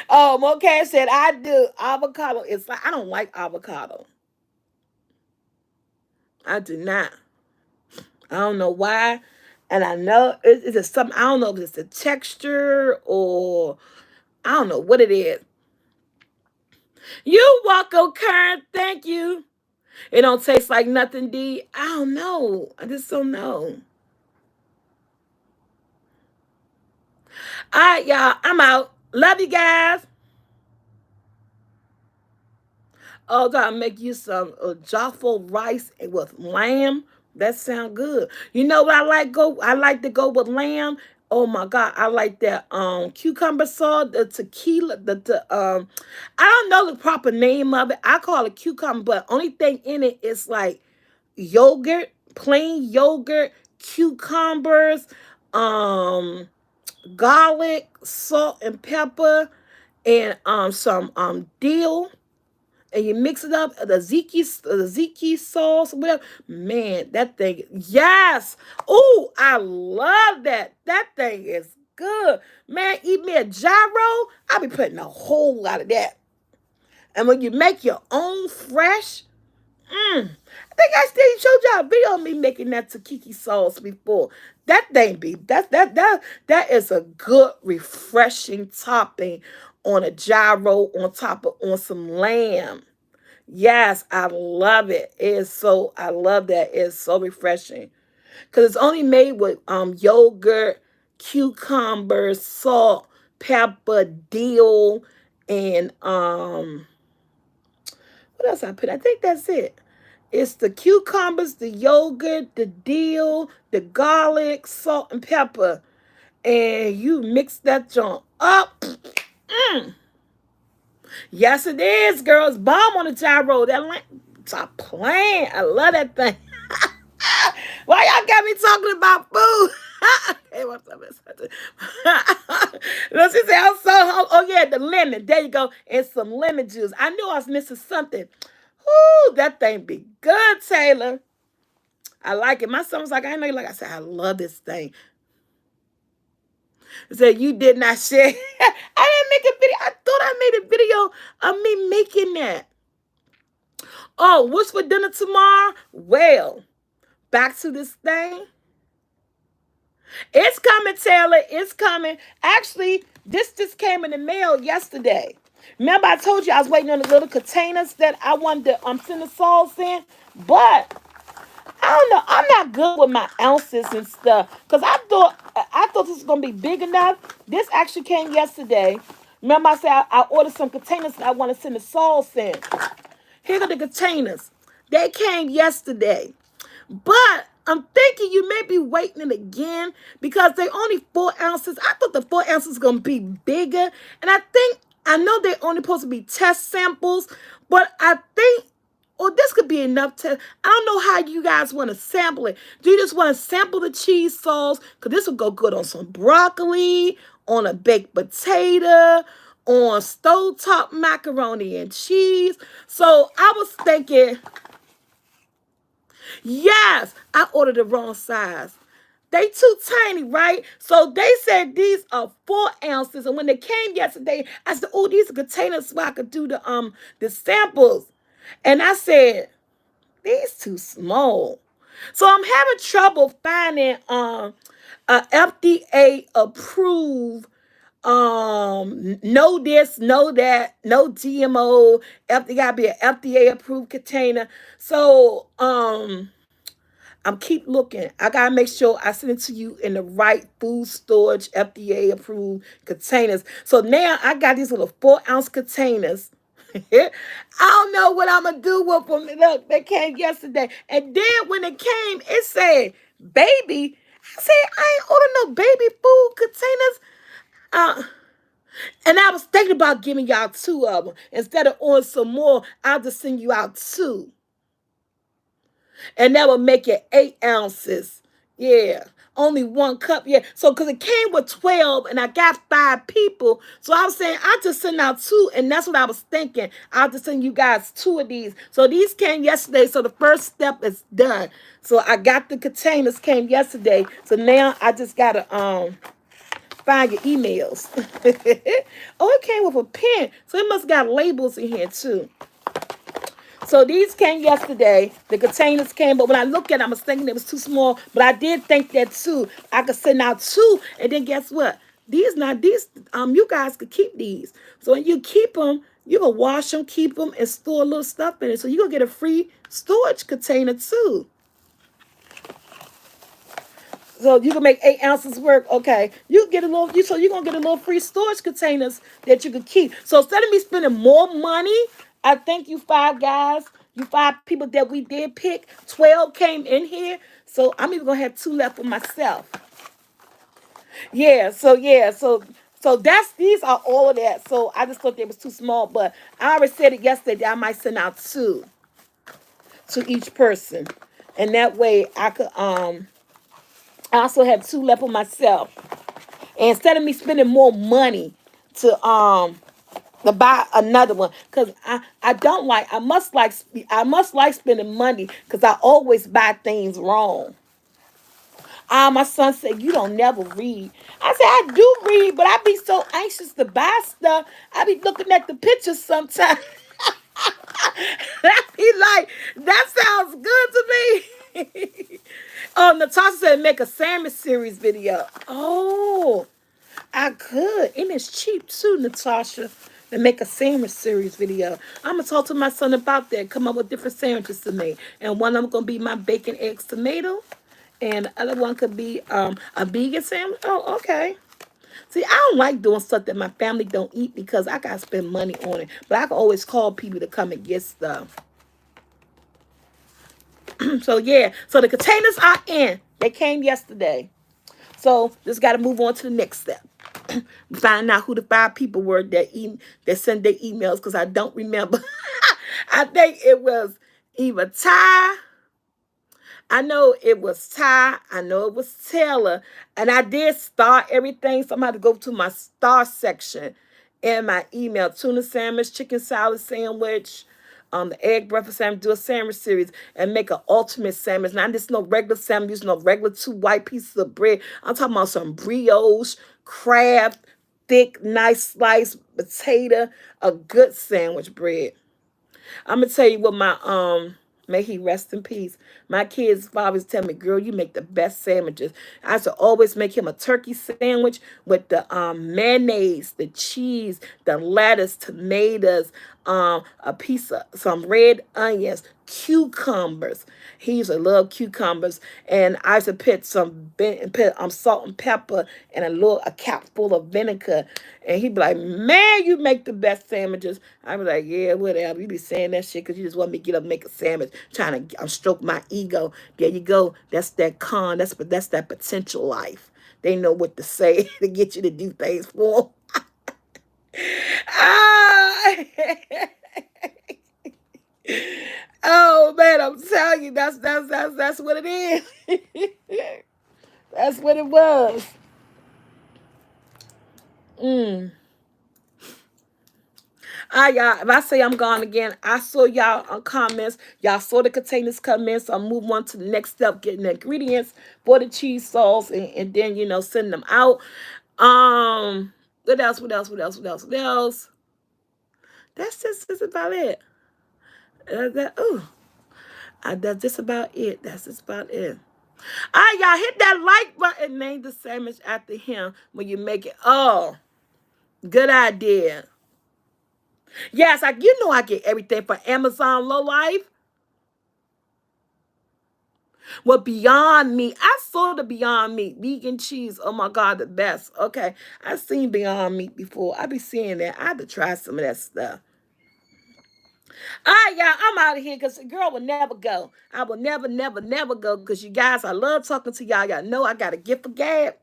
Oh, Mocash said I do avocado. It's like I don't like avocado. I do not. I don't know why, and I know it's just something. I don't know if it's the texture or I don't know what it is. You welcome, Karen. Thank you. It don't taste like nothing, D. I don't know. I just don't know. All right, y'all. I'm out. Love you guys. Oh, I make you some jaffa rice with lamb. That sound good. You know what I like? I like to go with lamb. Oh my God, I like that cucumber sauce, the tequila, the I don't know the proper name of it. I call it cucumber, but only thing in it is like yogurt, plain yogurt, cucumbers, um, garlic, salt and pepper, and some dill, and you mix it up, the ziki sauce, whatever. Man, that thing, yes. Oh, I love that. That thing is good. Man, eat me a gyro. I'll be putting a whole lot of that. And when you make your own fresh, I think I still showed y'all a video of me making that takiki sauce before. That thing be that is a good refreshing topping on a gyro on top of on some lamb. Yes, I love it. I love that. It's so refreshing. Cause it's only made with yogurt, cucumbers, salt, pepper, dill, and what else I put? I think that's it. It's the cucumbers, the yogurt, the dill, the garlic, salt, and pepper. And you mix that junk up. Yes, it is, girls. Bomb on the gyro. Stop playing. I love that thing. Why y'all got me talking about food? Hey, what's up? Let's just say I'm so oh yeah, the lemon. There you go. And some lemon juice. I knew I was missing something. Ooh, that thing be good, Taylor. I like it. My son was like, I know you like. I said, I love this thing. I said, you did not share. I didn't make a video. I thought I made a video of me making that. Oh, what's for dinner tomorrow? Well, back to this thing. It's coming, Taylor. It's coming. Actually, this just came in the mail yesterday. Remember, I told you I was waiting on the little containers that I wanted to send the sauce in? But I don't know. I'm not good with my ounces and stuff. Because I thought this was going to be big enough. This actually came yesterday. Remember, I said I ordered some containers that I want to send the sauce in. Here are the containers. They came yesterday. But I'm thinking you may be waiting it again because they only 4 ounces. I thought the 4 ounces was gonna be bigger, and I know they're only supposed to be test samples, but I think this could be enough to. I don't know how you guys want to sample it. Do you just want to sample the cheese sauce? Because this will go good on some broccoli, on a baked potato, on stovetop macaroni and cheese. So I was thinking. Yes, I ordered the wrong size. They too tiny, right? So they said these are 4 ounces. And when they came yesterday, I said, "Oh, these are containers so I could do the samples." And I said, "These too small." So I'm having trouble finding a FDA approved no this, no that, no GMO. They gotta be an FDA approved container. So I'm keep looking. I gotta make sure I send it to you in the right food storage FDA approved containers. So now I got these little 4 ounce containers. I don't know what I'm gonna do with them. Look, they came yesterday, and then when it came, it said baby. I said I ain't order no baby food containers. Uh, and I was thinking about giving y'all 2 of them instead of ordering some more. I'll just send you out 2. And that would make it 8 ounces. Yeah. Only 1 cup. Yeah. So, because it came with 12 and I got 5 people. So, I was saying, I just send out 2. And that's what I was thinking. I'll just send you guys 2 of these. So, these came yesterday. So, the first step is done. So, I got the containers came yesterday. So, now I just got to find your emails. Oh, it came with a pen. So, it must got labels in here, too. So these came yesterday. The containers came, but when I looked at them, I was thinking it was too small. But I did think that too. I could send out 2, and then guess what? You guys could keep these. So when you keep them, you can wash them, keep them, and store a little stuff in it. So you're gonna get a free storage container too. So you can make 8 ounces work. Okay, you get a little. So you're gonna get a little free storage containers that you could keep. So instead of me spending more money, I thank you 5 guys, you 5 people that we did pick. 12 came in here, so I'm even gonna have 2 left for myself. So these are all of that. So I just thought they was too small, but I already said it yesterday that I might send out 2 to each person, and that way I could I also have 2 left for myself. And instead of me spending more money to buy another one, because I don't like I must like spending money because I always buy things wrong. My son said, "You don't never read." I said, "I do read, but I be so anxious to buy stuff. I be looking at the pictures sometimes." I be like, "That sounds good to me." Oh, Natasha said make a sandwich series video. Oh, I could. And it's cheap too, Natasha, to make a sandwich series video. I'm going to talk to my son about that. Come up with different sandwiches to make. And one of them going to be my bacon, eggs, tomato. And the other one could be a vegan sandwich. Oh, okay. See, I don't like doing stuff that my family don't eat because I got to spend money on it. But I can always call people to come and get stuff. So, yeah. So, the containers are in. They came yesterday. So, just got to move on to the next step. Find out who the 5 people were that sent their emails because I don't remember. I think it was either Ty. I know it was Ty. I know it was Taylor. And I did star everything. So I'm going to go to my star section in my email. Tuna sandwich, chicken salad sandwich, the egg breakfast sandwich, do a sandwich series, and make an ultimate sandwich. Not just no regular sandwich, no regular two white pieces of bread. I'm talking about some brioche, Kraft, thick, nice sliced potato, a good sandwich bread. I'm gonna tell you what my may he rest in peace. My kids' fathers tell me, girl, you make the best sandwiches. I used to always make him a turkey sandwich with the mayonnaise, the cheese, the lettuce, tomatoes, a piece of some red onions, cucumbers. He used to love cucumbers, and I used to put salt and pepper and a cap full of vinegar. And he'd be like, "Man, you make the best sandwiches." I'd be like, "Yeah, whatever. You be saying that shit because you just want me to get up and make a sandwich, trying to stroke my ego." There you go. That's that con. That's that potential life. They know what to say to get you to do things for 'em. Ah! Oh man, I'm telling you, that's what it is. That's what it was. Mm. Y'all, if I say I'm gone again, I saw y'all on comments. Y'all saw the containers come in, so I'm moving on to the next step, getting the ingredients for the cheese sauce, and then send them out. What else? What else? What else? What else? What else? That's about it. That's just about it. That's just about it. All right, y'all, hit that like button. Name the sandwich after him when you make it. Oh, good idea. Yes, I get everything from Amazon Low Life. Well, Beyond Meat. I saw the Beyond Meat vegan cheese. Oh my God, the best. Okay, I've seen Beyond Meat before. I be seeing that. I have to try some of that stuff. All right, y'all, I'm out of here because the girl will never go. I will never, never, never go because you guys, I love talking to y'all. Y'all know I got a gift for gab.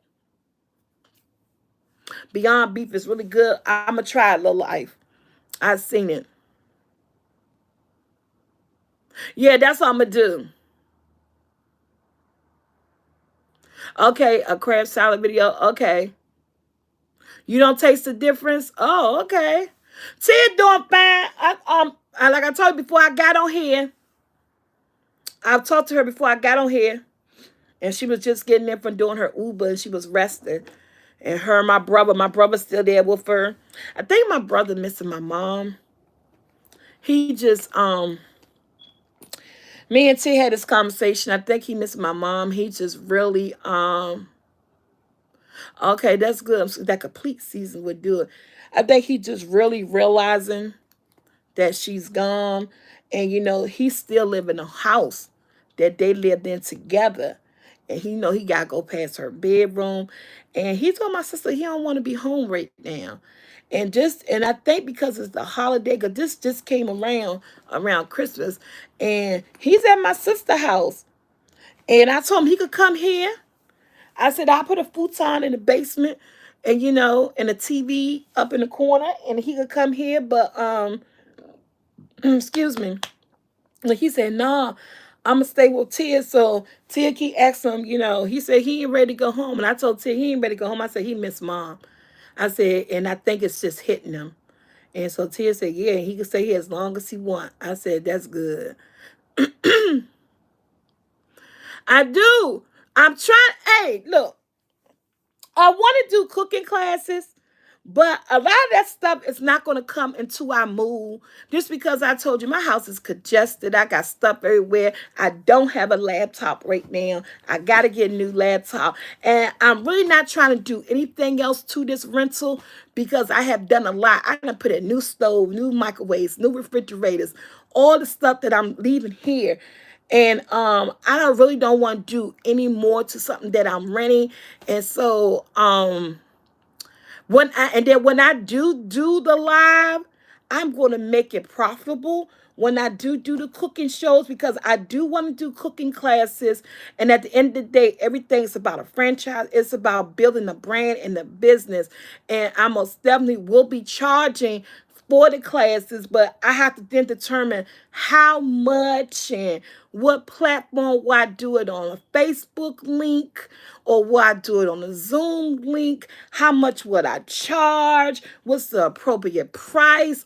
Beyond Beef is really good. I'm going to try it, Low Life. I've seen it. Yeah, that's what I'm going to do. Okay, a crab salad video. Okay. You don't taste the difference? Oh, okay. Tia doing fine. Like I told you before I got on here, I've talked to her before I got on here, and she was just getting in from doing her Uber, and she was resting. And her and my brother's still there with her. I think my brother missing my mom. He just me and T had this conversation. I think he missed my mom. He just really okay, that's good. That complete season would do it. I think he just really realizing that she's gone. And he still live in a house that they lived in together. And he gotta go past her bedroom. And he told my sister he don't want to be home right now. And I think because it's the holiday, because this just came around Christmas, and he's at my sister's house. And I told him he could come here. I said I put a futon in the basement, and and a TV up in the corner, and he could come here. But excuse me. Like he said, nah, I'm gonna stay with Tia. So Tia keep asking him, he said he ain't ready to go home. And I told Tia he ain't ready to go home. I said he miss mom. I said, and I think it's just hitting him. And so Tia said, yeah, he can stay here as long as he want. I said, that's good. I do. I'm trying. Hey, look, I want to do cooking classes, but a lot of that stuff is not going to come into our mood just because I told you my house is congested. I got stuff everywhere. I don't have a laptop right now. I got to get a new laptop. And I'm really not trying to do anything else to this rental because I have done a lot. I done put in new stove, new microwaves, new refrigerators, all the stuff that I'm leaving here. And I don't want to do any more to something that I'm renting. And so when I do the live, I'm going to make it profitable when I do the cooking shows because I do want to do cooking classes. And at the end of the day, everything's about a franchise. It's about building a brand and the business. And I most definitely will be charging for the classes, but I have to then determine how much and what platform will I do it on, a Facebook link or will I do it on a Zoom link? How much would I charge? What's the appropriate price?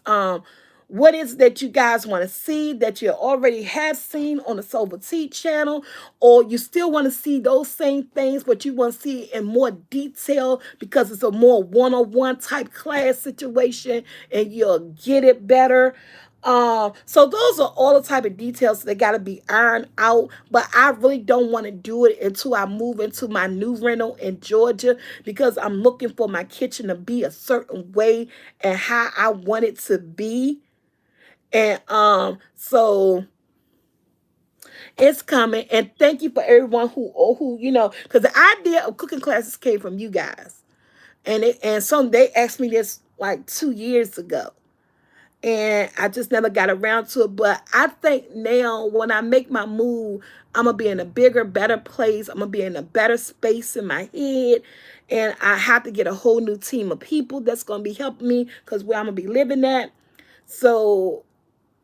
What is that you guys want to see that you already have seen on the Soulfult channel, or you still want to see those same things, but you want to see it in more detail because it's a more one-on-one type class situation and you'll get it better. So those are all the type of details that got to be ironed out, but I really don't want to do it until I move into my new rental in Georgia, because I'm looking for my kitchen to be a certain way and how I want it to be. And so it's coming. And thank you for everyone who because the idea of cooking classes came from you guys. And some they asked me this like 2 years ago. And I just never got around to it. But I think now when I make my move, I'm gonna be in a bigger, better place. I'm gonna be in a better space in my head. And I have to get a whole new team of people that's gonna be helping me, because where I'm gonna be living at. So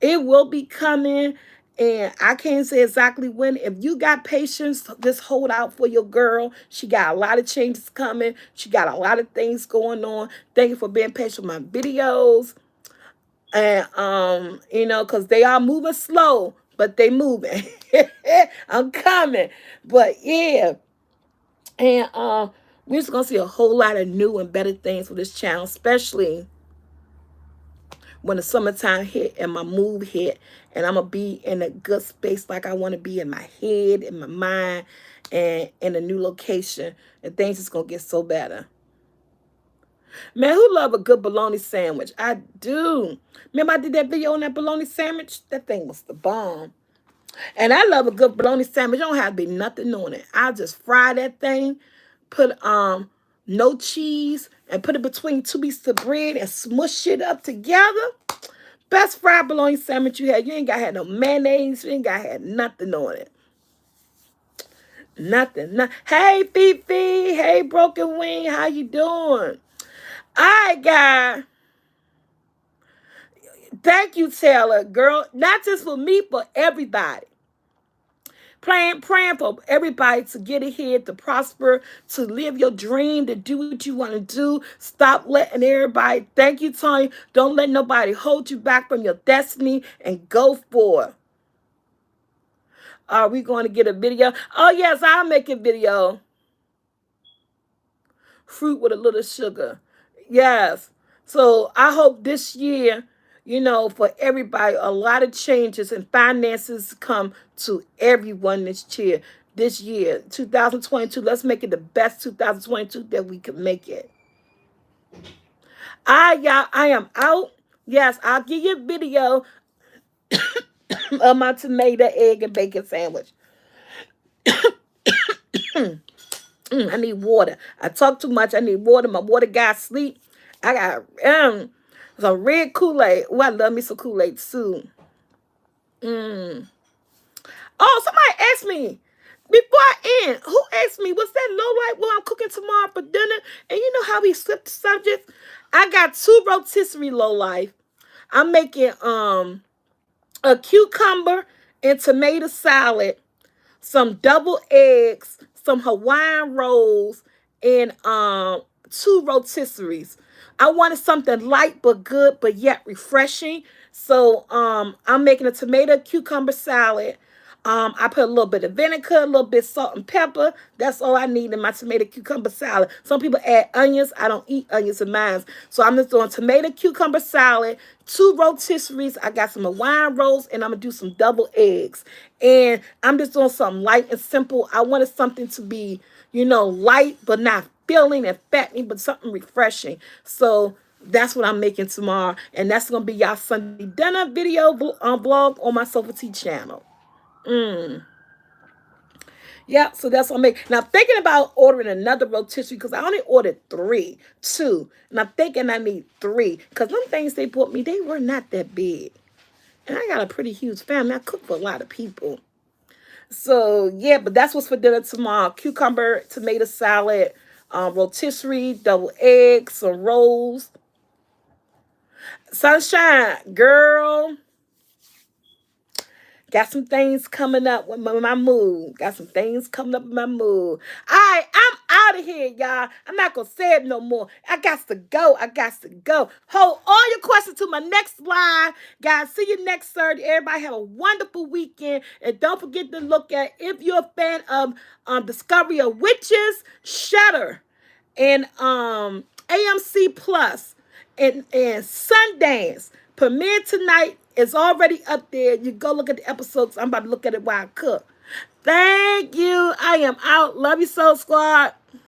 it will be coming, and I can't say exactly when. If you got patience, just hold out for your girl. She got a lot of changes coming. She got a lot of things going on. Thank you for being patient with my videos. And because they are moving slow, but they moving. I'm coming. But yeah. And we're just gonna see a whole lot of new and better things for this channel, especially when the summertime hit and my move hit, and I'm going to be in a good space like I want to be in my head, in my mind, and in a new location, and things is going to get so better. Man, who love a good bologna sandwich? I do. Remember I did that video on that bologna sandwich? That thing was the bomb. And I love a good bologna sandwich. Don't have to be nothing on it. I'll just fry that thing, put no cheese, and put it between two pieces of bread and smush it up together. Best fried bologna sandwich you had. You ain't got to have no mayonnaise. You ain't got to have nothing on it. Nothing. Hey, Fifi. Hey, Broken Wing. How you doing? I got. Thank you, Taylor. Girl, not just for me, for everybody. Praying for everybody to get ahead, to prosper, to live your dream, to do what you want to do. Stop letting everybody, thank you, Tony. Don't let nobody hold you back from your destiny, and go for it. Are we going to get a video? Oh, yes, I'll make a video. Fruit with a little sugar. Yes. So I hope this year, for everybody, a lot of changes and finances come to everyone this year, 2022. Let's make it the best 2022 that we can make it. I am out. Yes, I'll give you a video of my tomato, egg, and bacon sandwich. I need water. I talk too much. I need water. My water got sleep. I got some red Kool-Aid. Oh, I love me some Kool-Aid too. Oh, somebody asked me before I end. Who asked me, what's that low light? Well, I'm cooking tomorrow for dinner. And you know how we slipped the subject? I got 2 rotisserie low life. I'm making a cucumber and tomato salad, some double eggs, some Hawaiian rolls, and 2 rotisseries. I wanted something light but good, but yet refreshing. So I'm making a tomato cucumber salad. I put a little bit of vinegar, a little bit of salt and pepper. That's all I need in my tomato cucumber salad. Some people add onions. I don't eat onions in mine. So I'm just doing tomato cucumber salad, 2 rotisseries. I got some Hawaiian rolls, and I'm going to do some double eggs. And I'm just doing something light and simple. I wanted something to be, light, but not filling and fattening, but something refreshing. So that's what I'm making tomorrow. And that's going to be y'all Sunday dinner video vlog on my Soulfult channel. Yeah, so that's what I'm making. Now I'm thinking about ordering another rotisserie, because I only ordered 2. And I'm thinking I need 3. Because them things they bought me, they were not that big. And I got a pretty huge family. I cook for a lot of people. So, yeah, but that's what's for dinner tomorrow. Cucumber, tomato salad, rotisserie, double eggs, some rolls. Sunshine, girl. Got some things coming up with my mood. Got some things coming up with my mood. All right, I'm out out of here, y'all. I'm not going to say it no more. I got to go. I got to go. Hold all your questions to my next live. Guys, see you next Thursday. Everybody have a wonderful weekend. And don't forget to look at, if you're a fan of Discovery of Witches, Shutter, and AMC Plus, and Sundance. Premiere tonight is already up there. You go look at the episodes. I'm about to look at it while I cook. Thank you. I am out. Love you, Soul Squad.